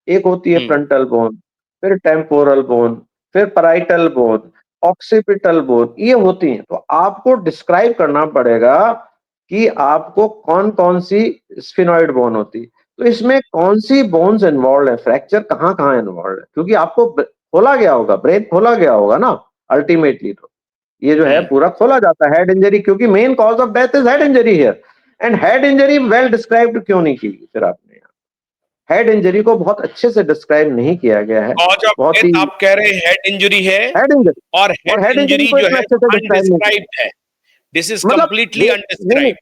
एक होती है फ्रंटल बोन, फिर टेम्पोरल बोन, फिर पैराइटल बोन, ऑक्सीपिटल बोन, ये होती हैं। तो आपको डिस्क्राइब करना पड़ेगा कि आपको कौन कौन सी स्फिनॉइड बोन होती, तो इसमें कौन सी बोन्स इन्वॉल्व है, फ्रैक्चर कहाँ कहाँ इन्वॉल्व है, क्योंकि आपको खोला गया होगा, ब्रेन खोला गया होगा ना अल्टीमेटली। तो ये जो है पूरा खोला जाता है हेड इंजरी, क्योंकि main cause of death is head injury here, and head injury well described क्यों नहीं की फिर आपने? हेड इंजरी को बहुत अच्छे से डिस्क्राइब नहीं किया गया है। कॉज ऑफ बहुत ही डेथ आप कह रहे हैं हेड इंजरी है, हेड इंजरी, और हेड इंजरी को जो इतना है अच्छे से डिस्क्राइब नहीं किया, अनडिस्क्राइब्ड है। दिस इज मतलब कंप्लीटली अनडिस्क्राइब्ड।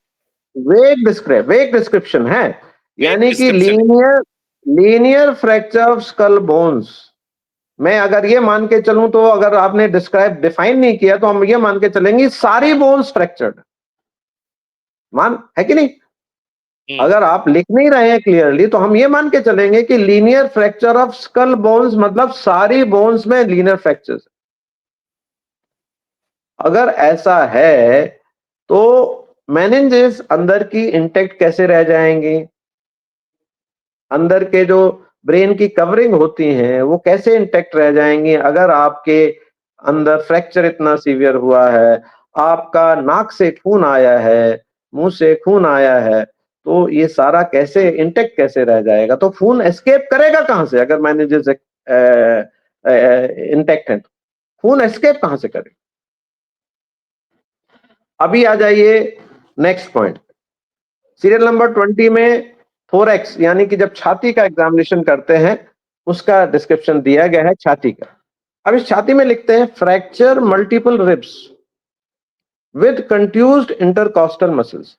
वेग डिस्क्रिप्शन है, वेग यानी कि डिस्क्रिप्शन है। Linear fracture of skull bones. मैं अगर ये मान के चलूं, तो अगर आपने डिफाइन नहीं किया तो हम ये मान के चलेंगे सारी बोन्स फ्रैक्चर्ड, मान है कि नहीं? अगर आप लिख नहीं रहे हैं क्लियरली तो हम ये मान के चलेंगे कि linear fracture of skull bones मतलब सारी बोन्स में लीनियर फ्रैक्चर। अगर ऐसा है तो मेनिंजेस अंदर की इंटेक्ट कैसे रह जाएंगी? अंदर के जो ब्रेन की कवरिंग होती हैं वो कैसे इंटेक्ट रह जाएंगी अगर आपके अंदर फ्रैक्चर इतना सीवियर हुआ है, आपका नाक से खून आया है, मुंह से खून आया है, तो ये सारा कैसे इंटेक्ट कैसे रह जाएगा? तो खून एस्केप करेगा कहां से अगर मेनिंजेस इंटेक्ट है? तो खून एस्केप कहां से करेगा? अभी आ जाइए नेक्स्ट पॉइंट, सीरियल नंबर 20 में थोरैक्स, यानी कि जब छाती का एग्जामिनेशन करते हैं उसका डिस्क्रिप्शन दिया गया है छाती का। अब इस छाती में लिखते हैं fracture multiple ribs with contused intercostal muscles.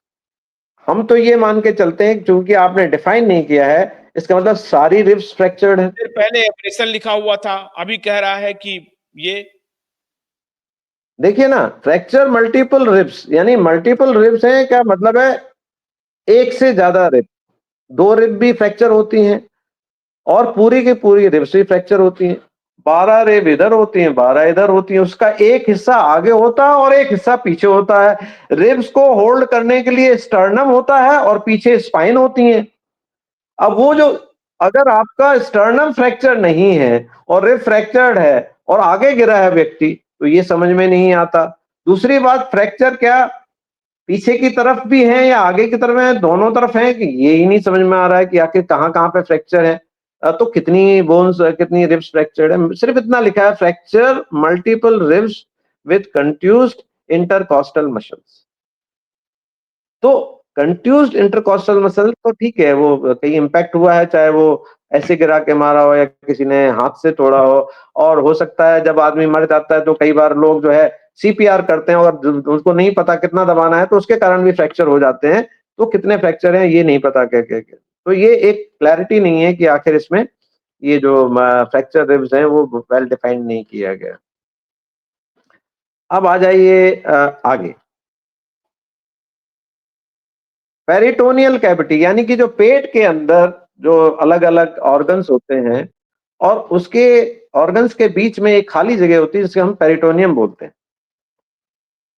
हम तो ये मान के चलते हैं, क्योंकि आपने डिफाइन नहीं किया है, इसका मतलब सारी रिब्स फ्रैक्चर्ड है। फिर पहले ऑपरेशन लिखा हुआ था, अभी कह रहा है कि ये देखिए ना, फ्रैक्चर मल्टीपल रिब्स, यानी मल्टीपल रिब्स है, क्या मतलब है? एक से ज्यादा रिब, दो रिब भी फ्रैक्चर होती हैं और पूरी की पूरी रिब्स भी फ्रैक्चर होती हैं। 12 रिब इधर होती हैं, 12 इधर होती हैं, उसका एक हिस्सा आगे होता है और एक हिस्सा पीछे होता है। रिब्स को होल्ड करने के लिए स्टर्नम होता है और पीछे स्पाइन होती हैं। अब वो जो, अगर आपका स्टर्नम फ्रैक्चर नहीं है और रिब फ्रैक्चर्ड है और आगे गिरा है व्यक्ति, तो ये समझ में नहीं आता। दूसरी बात, फ्रैक्चर क्या पीछे की तरफ भी है या आगे की तरफ है, दोनों तरफ है, कि ये ही नहीं समझ में आ रहा है कि आखिर कहाँ-कहाँ पे फ्रैक्चर है। तो कितनी बोन्स, कितनी रिब्स फ्रैक्चर्ड है, सिर्फ इतना लिखा है, fracture multiple ribs with contused intercostal muscles. तो कंट्यूज्ड इंटरकॉस्टल मसल तो ठीक है, वो कहीं इम्पैक्ट हुआ है, चाहे वो ऐसे गिरा के मारा हो या किसी ने हाथ से तोड़ा हो, और हो सकता है जब आदमी मर जाता है तो कई बार लोग जो है सीपीआर करते हैं और उसको नहीं पता कितना दबाना है, तो उसके कारण भी फ्रैक्चर हो जाते हैं। तो कितने फ्रैक्चर हैं ये नहीं पता क्या तो ये एक क्लैरिटी नहीं है कि आखिर इसमें ये जो फ्रैक्चर रिब्स हैं वो वेल डिफाइंड नहीं किया गया। अब आ जाइए आगे, पेरिटोनियल कैविटी, यानी कि जो पेट के अंदर जो अलग-अलग ऑर्गन्स होते हैं और उसके ऑर्गन्स के बीच में एक खाली जगह होती है जिसे हम पेरिटोनियम बोलते हैं।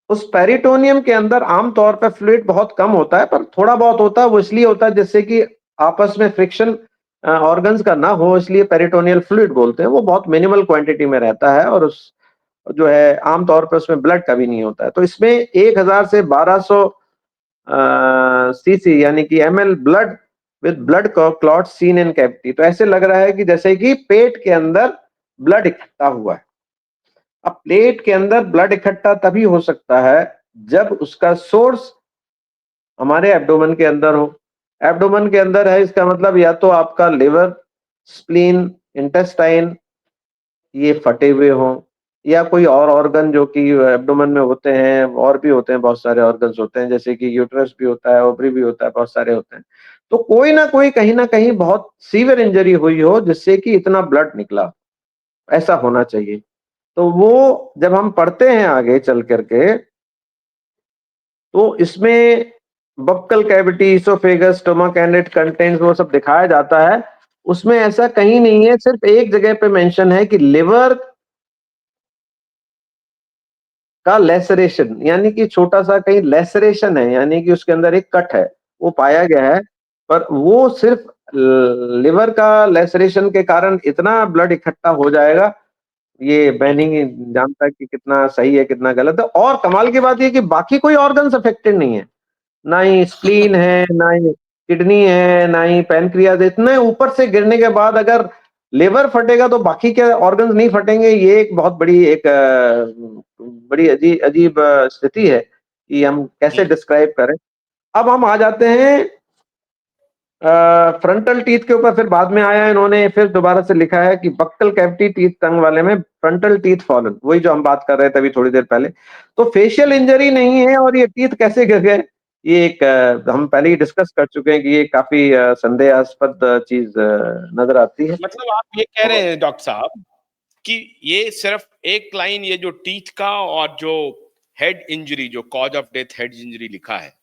उस पेरिटोनियम के अंदर आमतौर पर फ्लूइड बहुत कम होता है, पर थोड़ा बहुत होता है। वो इसलिए होता है जिससे कि आपस में फ्रिक्शन ऑर्गन्स का ना हो, इसलिए पेरिटोनियल फ्लूइड बोलते हैं। वो बहुत मिनिमल क्वांटिटी में रहता है और उस जो है आमतौर पर उसमें ब्लड कभी नहीं होता है। तो इसमें 1000 से 1200 सीसी यानी कि ML blood with blood clot seen in cavity. तो ऐसे लग रहा है कि जैसे कि पेट के अंदर ब्लड इकट्ठा हुआ है। अब पेट के अंदर ब्लड इकट्ठा तभी हो सकता है जब उसका सोर्स हमारे एब्डोमेन के अंदर हो। एब्डोमेन के अंदर है, इसका मतलब या तो आपका लिवर, स्प्लीन, इंटेस्टाइन ये फटे हुए हों, या कोई और ऑर्गन जो कि एब्डोमेन में होते हैं, और भी होते हैं, बहुत सारे ऑर्गन्स होते हैं, जैसे कि यूटेरस भी होता है, ओवरी भी होता है, बहुत सारे होते हैं। तो कोई ना कोई कहीं न कहीं बहुत सीवियर इंजरी हुई हो जिससे कि इतना ब्लड निकला, ऐसा होना चाहिए। तो वो जब हम पढ़ते हैं आगे चल कर के, तो इसमें buccal cavity, oesophagus, stomach and it contains वो सब दिखाया जाता है। उसमें ऐसा कहीं नहीं है, सिर्फ एक जगह पे मेंशन है कि लिवर का लेसरेशन, यानी कि छोटा-सा कहीं लेसरेशन है, यानी कि उसके अंदर एक कट है, वो पाया गया है। पर वो सिर्फ लिवर का लेसरेशन के कारण इतना ब्लड इकट्ठा हो जाएगा, ये मैं नहीं जानता कि कितना सही है, कितना गलत है। और कमाल की बात ये है कि बाकी कोई ऑर्गन्स अफेक्टेड नहीं है। ना ही स्प्लीन है, ना ही किडनी है, ना ही पैनक्रियाज। इतने ऊपर से गिरने के बाद अगर लिवर फटेगा तो बाकी के ऑर्गन्स नहीं फटेंगे, ये एक बहुत बड़ी एक बड़ी अजीब स्थिति है कि हम कैसे डिस्क्राइब करें। अब हम आ जाते हैं फ्रंटल टीथ के ऊपर, फिर बाद में आया इन्होंने फिर दोबारा से लिखा है कि बक्कल कैविटी टीथ टंग वाले में फ्रंटल टीथ फॉलन, वही जो हम बात कर रहे थे अभी थोड़ी देर पहले। तो फेशियल इंजरी नहीं है और ये टीथ कैसे गिर गए, ये एक हम पहले ही डिस्कस कर चुके हैं कि ये काफी संदेहास्पद चीज नजर आती है। मतलब आप ये कह रहे हैं डॉक्टर साहब कि ये सिर्फ एक लाइन, ये जो टीथ का और जो हेड इंजरी, जो cause of death head injury लिखा है,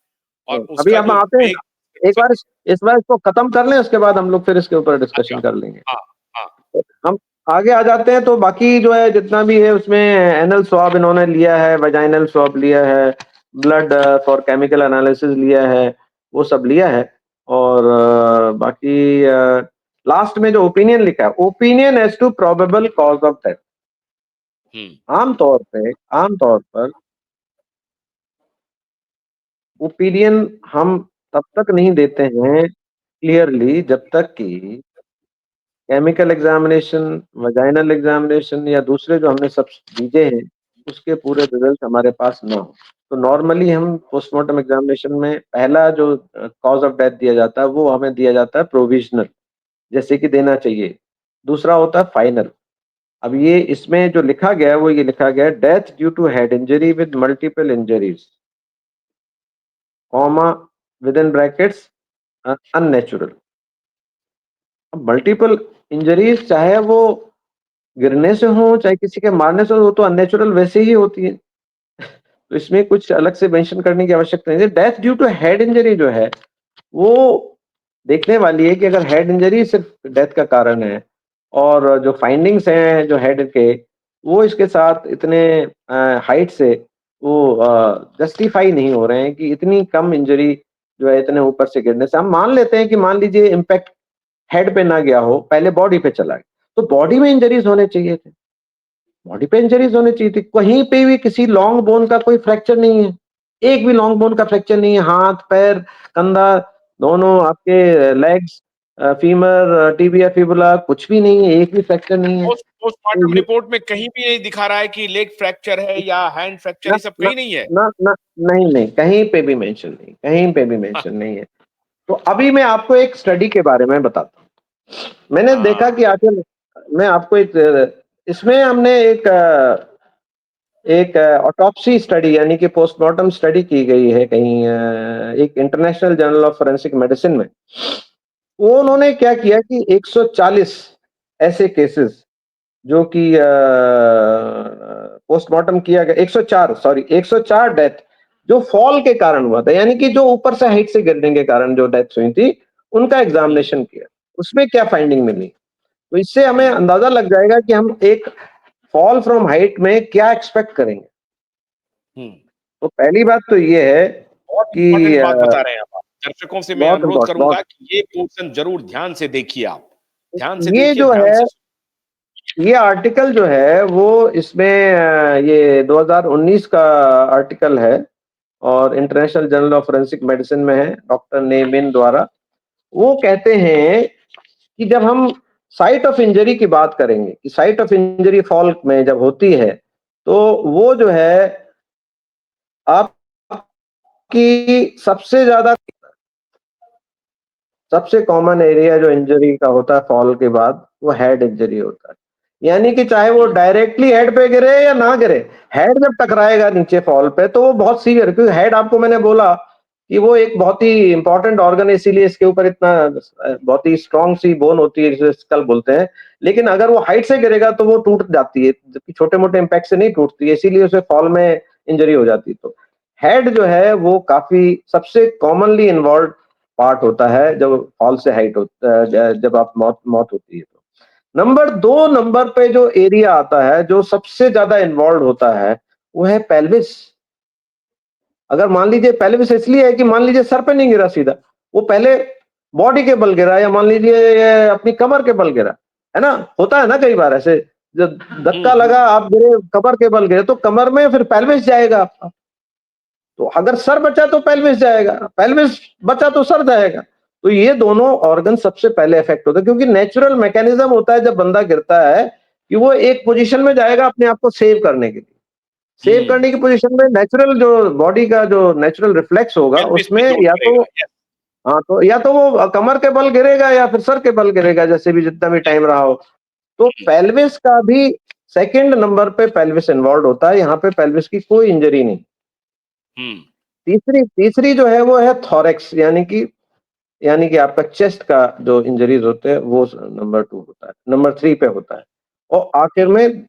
और अभी उसका हम जो आते हैं, ब्रेक। एक बार इस बार इसको खत्म कर लें, उसके बाद हम लोग फिर इसके ऊपर अच्छा। डिस्कशन कर लेंगे। हाँ। हाँ। हम आगे आ जाते हैं, तो बाकी जो है जितना भी है उसमें एनल स्वाब इन्होंने लिया है, वजाइनल स्वाब लिया है, ब्लड फॉर केमिकल एनालिसिस लिया है, वो सब लिया है। और बाकी लास्ट में जो ओपिनियन लिखा है, opinion as to probable cause of death, आमतौर पर ओपिनियन हम तब तक नहीं देते हैं क्लियरली जब तक कि केमिकल एग्जामिनेशन, वजाइनल एग्जामिनेशन या दूसरे जो हमने सब चीजें हैं, उसके पूरे रिजल्ट हमारे पास ना हो। तो नॉर्मली हम पोस्टमार्टम एग्जामिनेशन में पहला जो कॉज ऑफ डेथ दिया जाता है वो हमें दिया जाता है प्रोविजनल, जैसे कि देना चाहिए। दूसरा होता है फाइनल। अब ये इसमें जो लिखा गया है वो ये लिखा गया है, death due to head injury with multiple injuries, comma with in brackets unnatural. अब मल्टीपल इंजरीज चाहे वो गिरने से हो, चाहे किसी के मारने से हो, तो अननेचुरल वैसे ही होती है। तो इसमें कुछ अलग से मेंशन करने की आवश्यकता नहीं है। Death due to head injury जो है, वो देखने वाली है कि अगर हेड इंजरी सिर्फ डेथ का कारण है, और जो फाइंडिंग्स हैं जो हेड के, वो इसके साथ इतने हाइट से वो जस्टिफाई नहीं हो रहे हैं कि इतनी कम इंजरी जो है इतने ऊपर से गिरने से। हम मान लेते हैं कि मान लीजिए इम्पैक्ट हेड पे ना गया हो, पहले बॉडी पे चला गया, तो बॉडी में इंजरीज होने चाहिए थे, बॉडी पे इंजरीज होनी चाहिए थी। कहीं पे भी किसी लॉन्ग बोन का कोई फ्रैक्चर नहीं है, एक भी लॉन्ग बोन का फ्रैक्चर नहीं है। हाथ, पैर, कंधा, दोनों आपके लेग्स, फीमर, टिबिया, फिबुला कुछ भी नहीं है, एक भी फ्रैक्चर नहीं है। तो पोस्टमार्टम ये रिपोर्ट में कहीं भी नहीं दिखा रहा है कि लेग फ्रैक्चर है या हैंड फ्रैक्चर, ना ये सब ना कहीं नहीं है। ना ना नहीं नहीं, कहीं पे भी मेंशन नहीं, कहीं पे भी मेंशन नहीं है। तो अभी मैं आपको एक स्टडी के बारे में बताता हूँ। मैंने देखा हाँ, कि आखिर मैं आपको एक इसमें हमने एक ऑटोप्सी स्टडी यानी कि पोस्टमार्टम स्टडी की गई है कहीं एक international journal of forensic medicine में। वो उन्होंने क्या किया कि 140 ऐसे केसेस जो कि पोस्टमार्टम किया गया, 104 सॉरी 104 डेथ जो फॉल के कारण हुआ था, यानी कि जो ऊपर से हाइट से गिरने के कारण जो डेथ हुई थी, उनका हम्म, एग्जामिनेशन किया। उसमें क्या फाइंडिंग मिली, तो इससे हमें हम्म, अंदाजा लग जाएगा कि हम एक फॉल फ्रॉम हाइट में क्या एक्सपेक्ट करेंगे। हम्म। तो पहली बात तो ये है बहुत कि इंपॉर्टेंट बात बता रहे हैं आप। दर्शकों से मैं बहुत अनुरोध इम्पोर्टेंट, बहुत करूंगा कि ये पोर्शन जरूर ध्यान से देखिए आप। ध्यान से ये देखिए, जो ध्यान है से ये आर्टिकल जो है वो इसमें ये 2019 का आर्टिकल है और international journal of forensic medicine में है, डॉक्टर नेमिन द्वारा। वो कहते हैं कि जब हम साइट ऑफ इंजरी की बात करेंगे कि साइट ऑफ इंजरी फॉल में जब होती है, तो वो जो है आपकी सबसे कॉमन एरिया जो इंजरी का होता है फॉल के बाद, वो हेड इंजरी होता है। यानी कि चाहे वो डायरेक्टली हेड पे गिरे या ना गिरे, हेड जब टकराएगा नीचे फॉल पे तो वो बहुत सीवियर, क्योंकि हेड आपको मैंने बोला कि वो एक बहुत ही इंपॉर्टेंट ऑर्गन है, इसीलिए इसके ऊपर इतना बहुत ही स्ट्रांग सी बोन होती है जिसे स्कल बोलते हैं। लेकिन अगर वो हाइट से गिरेगा तो वो टूट जाती है, जबकि छोटे मोटे इम्पैक्ट से नहीं टूटती है, इसीलिए उसे फॉल में इंजरी हो जाती है। तो हेड जो है वो काफी सबसे कॉमनली इन्वॉल्व पार्ट होता है जब फॉल से हाइट होता है, जब आप मौत मौत होती है। तो नंबर पे जो एरिया आता है जो सबसे ज्यादा इन्वॉल्व होता है, वो है पेल्विस। अगर मान लीजिए पेल्विस इसलिए है कि मान लीजिए सर पे नहीं गिरा सीधा, वो पहले बॉडी के बल गिरा, या मान लीजिए ये अपनी कमर के बल गिरा, है ना, होता है ना कई बार ऐसे, जब धक्का हम्म, लगा आप गिरे कमर के बल गिरे तो कमर में फिर पेल्विस जाएगा आपका। तो अगर सर बचा तो पेल्विस जाएगा, पेल्विस बचा तो सर जाएगा। तो ये दोनों ऑर्गन सबसे पहले इफेक्ट होता है, क्योंकि नेचुरल मैकेनिज्म होता है जब बंदा गिरता है कि वो एक पोजीशन में जाएगा अपने आप को सेव करने के लिए। सेव हम्म। करने की पोजीशन में नेचुरल जो बॉडी का जो नेचुरल रिफ्लेक्स होगा पेल्विस उसमें पे जोर या तो पड़ेगा। यस। हाँ, तो या तो वो कमर के बल गिरेगा या फिर सर के बल गिरेगा, जैसे भी जितना भी टाइम रहा हो। तो पेल्विस का भी सेकंड नंबर पे पेल्विस इन्वॉल्व होता है, यहाँ पे पेल्विस की कोई इंजरी नहीं। हम्म, तीसरी तीसरी जो है वो है थोरेक्स, यानी कि आपका चेस्ट का जो इंजरीज होते हैं वो नंबर 2 होता है, नंबर 3 पे होता है। और आखिर हम्म, में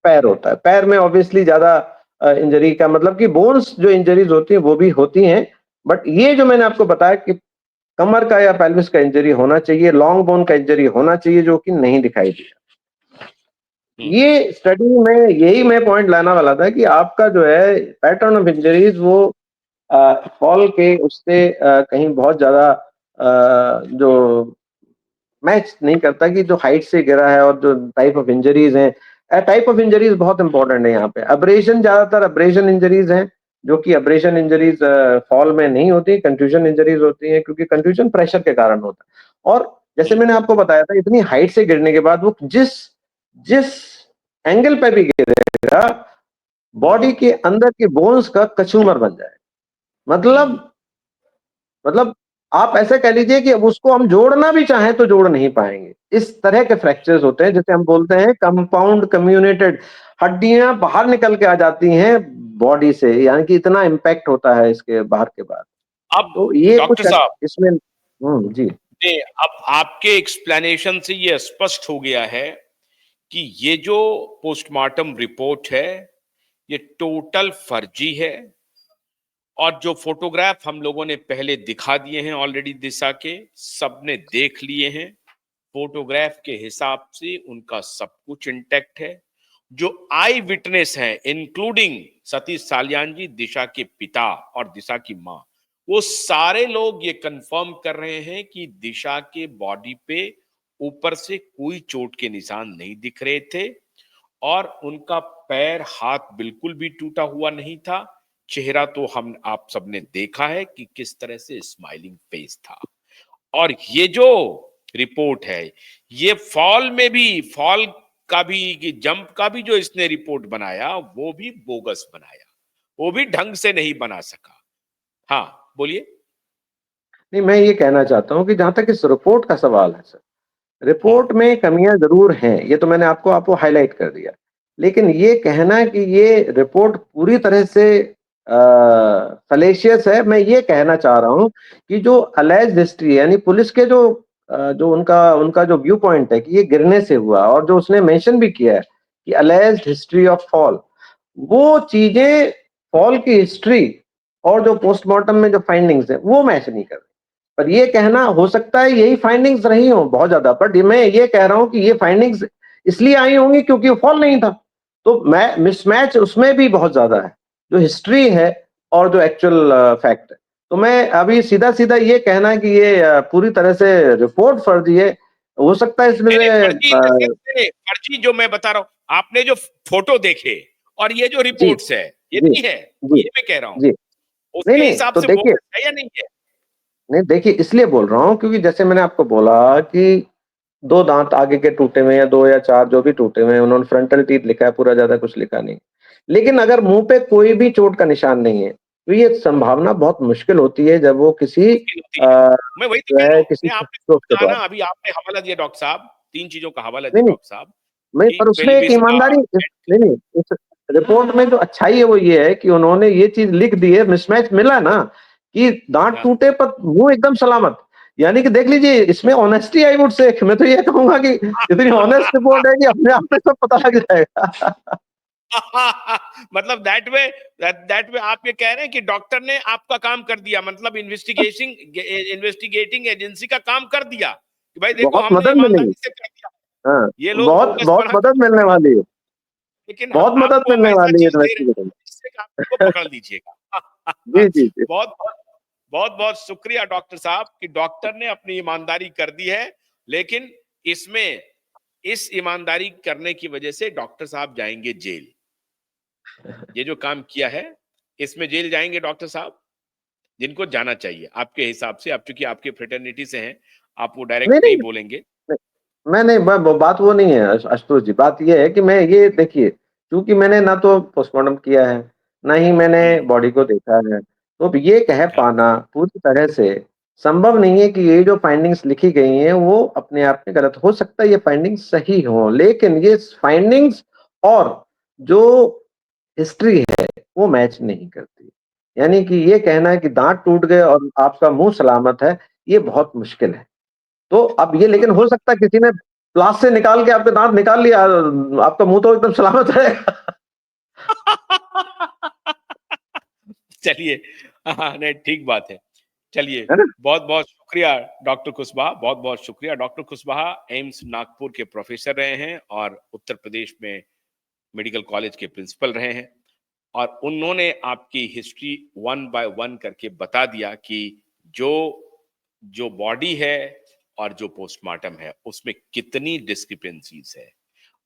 पैर होता है। पैर में ऑब्वियसली ज्यादा इंजरी का मतलब कि बोन्स जो इंजरीज होती है वो भी होती हैं, बट ये जो मैंने आपको बताया कि कमर का या पेल्विस का इंजरी होना चाहिए, लॉन्ग बोन का इंजरी होना चाहिए, जो कि नहीं दिखाई दिया। हम्म, ये स्टडी में यही मैं पॉइंट लाना वाला था कि आपका जो है पैटर्न ऑफ इंजरीज वो फॉल के उससे कहीं बहुत ज्यादा जो मैच नहीं करता कि जो हाइट से गिरा है और जो टाइप ऑफ इंजरीज हैं। टाइप ऑफ इंजरीज बहुत इंपॉर्टेंट है यहाँ पे। अब्रेशन, ज्यादातर अब्रेशन इंजरीज हैं, जो कि अब्रेशन इंजरीज फॉल में नहीं होती, कंट्यूजन इंजरीज होती हैं, क्योंकि कंट्यूजन प्रेशर के कारण होता है। और जैसे हम्म, मैंने आपको बताया था, इतनी हाइट से गिरने के बाद वो जिस जिस एंगल पे भी गिरेगा, हम्म, बॉडी के अंदर के बोन्स का कचूमर बन जाए। मतलब हम्म, मतलब आप ऐसे कह लीजिए कि अब उसको हम जोड़ना भी चाहें तो जोड़ नहीं पाएंगे। इस तरह के फ्रैक्चर्स होते हैं जिसे हम बोलते हैं कंपाउंड कम्युनेटेड, हड्डियां बाहर निकल के आ जाती हैं बॉडी से, यानी कि इतना इम्पैक्ट होता है इसके बाहर के बाद। अब तो ये डॉक्टर कुछ साहब इसमें जी। ने अब आपके एक्सप्लेनेशन से ये स्पष्ट हो गया है कि ये जो पोस्टमार्टम रिपोर्ट है ये टोटल फर्जी है, और जो फोटोग्राफ हम लोगों ने पहले दिखा दिए हैं ऑलरेडी दिशा के, सबने देख लिए हैं। फोटोग्राफ के हिसाब से उनका सब कुछ इंटैक्ट है। जो आई विटनेस हैं, इंक्लूडिंग सतीश साल्यान जी, दिशा के पिता और दिशा की मां, वो सारे लोग ये कंफर्म कर रहे हैं कि दिशा के बॉडी पे ऊपर से कोई चोट के निशान नहीं दिख रहे थे और उनका पैर हाथ बिल्कुल भी टूटा हुआ नहीं था। चेहरा तो हम आप सबने देखा है कि किस तरह से स्माइलिंग फेस था। और ये जो रिपोर्ट है, ये फॉल में भी, फॉल का भी, कि जंप का भी जो इसने रिपोर्ट बनाया वो भी बोगस बनाया, वो भी ढंग से नहीं बना सका। हाँ बोलिए। नहीं, मैं ये कहना चाहता हूँ कि जहां तक इस रिपोर्ट का सवाल है सर, रिपोर्ट में कमियां जरूर हैं, ये तो मैंने आपको हाईलाइट कर दिया। लेकिन ये कहना कि ये रिपोर्ट पूरी तरह से फलेशियस है, मैं ये कहना चाह रहा हूं कि जो अलेज्ड हिस्ट्री यानी पुलिस के जो उनका उनका जो व्यू पॉइंट है कि ये गिरने से हुआ, और जो उसने मेंशन भी किया है कि अलेज्ड हिस्ट्री ऑफ फॉल, वो चीजें, फॉल की हिस्ट्री और जो पोस्टमार्टम में जो फाइंडिंग्स है वो मैच नहीं कर रही। पर ये कहना, हो सकता है यही फाइंडिंग्स रही हो बहुत ज्यादा, बट मैं ये कह रहा हूं कि ये फाइंडिंग्स इसलिए आई होंगी क्योंकि वो फॉल नहीं था। तो मैं मिसमैच उसमें भी बहुत ज्यादा है, जो हिस्ट्री है और जो एक्चुअल फैक्ट है। तो मैं अभी सीधा सीधा ये कहना कि ये पूरी तरह से रिपोर्ट फर्जी है, हो सकता है इसमें नहीं, से फर्जी इन द सेंस नहीं, फर्जी जो मैं बता रहा हूं, आपने जो फोटो देखे और ये जो जी, रिपोर्ट्स है, ये जी, नहीं है, जी, ये मैं कह रहा हूं, जी। नहीं, उसके नहीं, हिसाब तो से देखिए, बोगस है या नहीं है? नहीं देखिए, इसलिए बोल रहा हूँ क्योंकि जैसे मैंने आपको बोला कि 2 दाँत आगे के टूटे हुए हैं, या 2 या 4 जो भी टूटे हुए हैं, उन्होंने फ्रंटल टीथ लिखा है, पूरा ज़्यादा कुछ लिखा नहीं। लेकिन अगर मुँह पे कोई भी चोट का निशान नहीं है, तो ये संभावना बहुत मुश्किल होती है जब वो किसी मुश्किल होती है। मैं वही तो जो कह रहा है हूँ, किसी नहीं आपने खुद चोट के कहा ना, द्वारा। अभी आपने हवाला दिया डॉक्टर साहब, 3 चीज़ों का हवाला दिया नहीं, नहीं, डॉक्टर साहब नहीं, कि पर उसमें विल एक बी ईमानदारी नहीं, नहीं, इस रिपोर्ट में जो अच्छाई है वो ये है कि उन्होंने ये चीज़ लिख दी है, मिसमैच मिला ना, कि दाँत हाँ। टूटे पर मुँह एकदम सलामत। यानी कि देख लीजिए, इसमें ऑनेस्टी आई वुड से, मैं तो ये कहूँगा कि इतनी ऑनेस्ट रिपोर्ट है कि अपने आप में सब पता लग जाएगा। मतलब दैट वे आप ये कह रहे हैं कि डॉक्टर ने आपका काम कर दिया, मतलब इन्वेस्टिगेटिंग एजेंसी का काम कर दिया कि भाई देखो बहुत हमने मदद मिलेगी। ईमानदारी से कर दिया, हाँ, ये लोग बहुत बोगस बहुत बना के मदद मिलने पकड़े, वाली है, लेकिन बहुत मदद आपको हम मिलने ऐसा वाली है चीज दे रहे हैं इन्वेस्टिगेशन में। जिससे आप इसको पकड़ लीजिएगा। जी, जी, जी। बहुत बहुत बहुत बहुत शुक्रिया डॉक्टर साहब कि डॉक्टर ने अपनी ईमानदारी कर दी है, लेकिन इसमें इस ईमानदारी करने की वजह से डॉक्टर साहब जाएंगे जेल। ये जो काम किया है, इसमें जेल जाएंगे डॉक्टर साहब, जिनको जाना चाहिए आपके हिसाब से। आप चूंकि आपके फ्रेटर्निटी से हैं, आप वो नहीं, डायरेक्ट नहीं, नहीं बोलेंगे। मैं नहीं, बात वो नहीं है आशुतोष जी, बात ये है कि मैं ये देखिए, क्योंकि मैंने ना तो पोस्टमार्टम किया है, ना ही मैंने हम्म। बॉडी को देखा है, तो अब ये कह हाँ। पाना पूरी तरह से संभव नहीं है कि ये जो फाइंडिंग्स लिखी गई हैं वो अपने आप में गलत हो सकता है, ये फाइंडिंग्स सही हो, लेकिन ये फाइंडिंग्स और जो हिस्ट्री है वो मैच नहीं करती। यानी कि ये कहना है कि दांत टूट गए और आपका मुंह सलामत है, ये बहुत मुश्किल है। तो अब ये, लेकिन हो सकता है किसी ने प्लास से निकाल के आपके दाँत निकाल लिया, आपका मुँह तो एकदम सलामत रहेगा। चलिए, हाँ, नहीं ठीक बात है। चलिए, है ना? बहुत-बहुत शुक्रिया डॉक्टर कुशवाहा, बहुत-बहुत शुक्रिया। डॉक्टर कुशवाहा एम्स नागपुर के प्रोफेसर रहे हैं और उत्तर प्रदेश में मेडिकल कॉलेज के प्रिंसिपल रहे हैं, और उन्होंने आपकी हिस्ट्री वन बाय वन करके बता दिया कि जो जो बॉडी है और जो पोस्टमार्टम है उसमें कितनी डिस्क्रिपेंसीज है,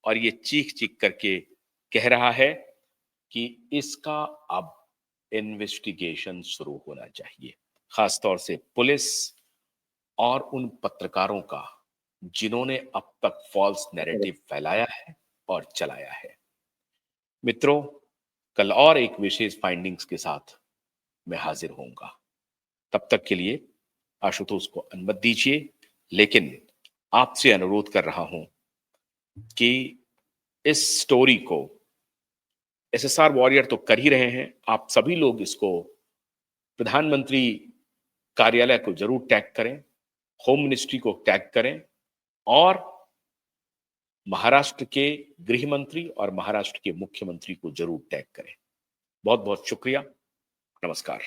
और ये चीख-चीख करके कह रहा है कि इसका अब इन्वेस्टिगेशन शुरू होना चाहिए, खासतौर से पुलिस और उन पत्रकारों का जिन्होंने अब तक फॉल्स नैरेटिव फैलाया है और चलाया है। मित्रों, कल और एक विशेष फाइंडिंग्स के साथ मैं हाजिर होऊंगा। तब तक के लिए आशुतोष को अनुमति दीजिए, लेकिन आपसे अनुरोध कर रहा हूं कि इस स्टोरी को एसएसआर वॉरियर तो कर ही रहे हैं, आप सभी लोग इसको प्रधानमंत्री कार्यालय को जरूर टैग करें, होम मिनिस्ट्री को टैग करें, और महाराष्ट्र के गृह मंत्री और महाराष्ट्र के मुख्यमंत्री को जरूर टैग करें। बहुत बहुत शुक्रिया। नमस्कार।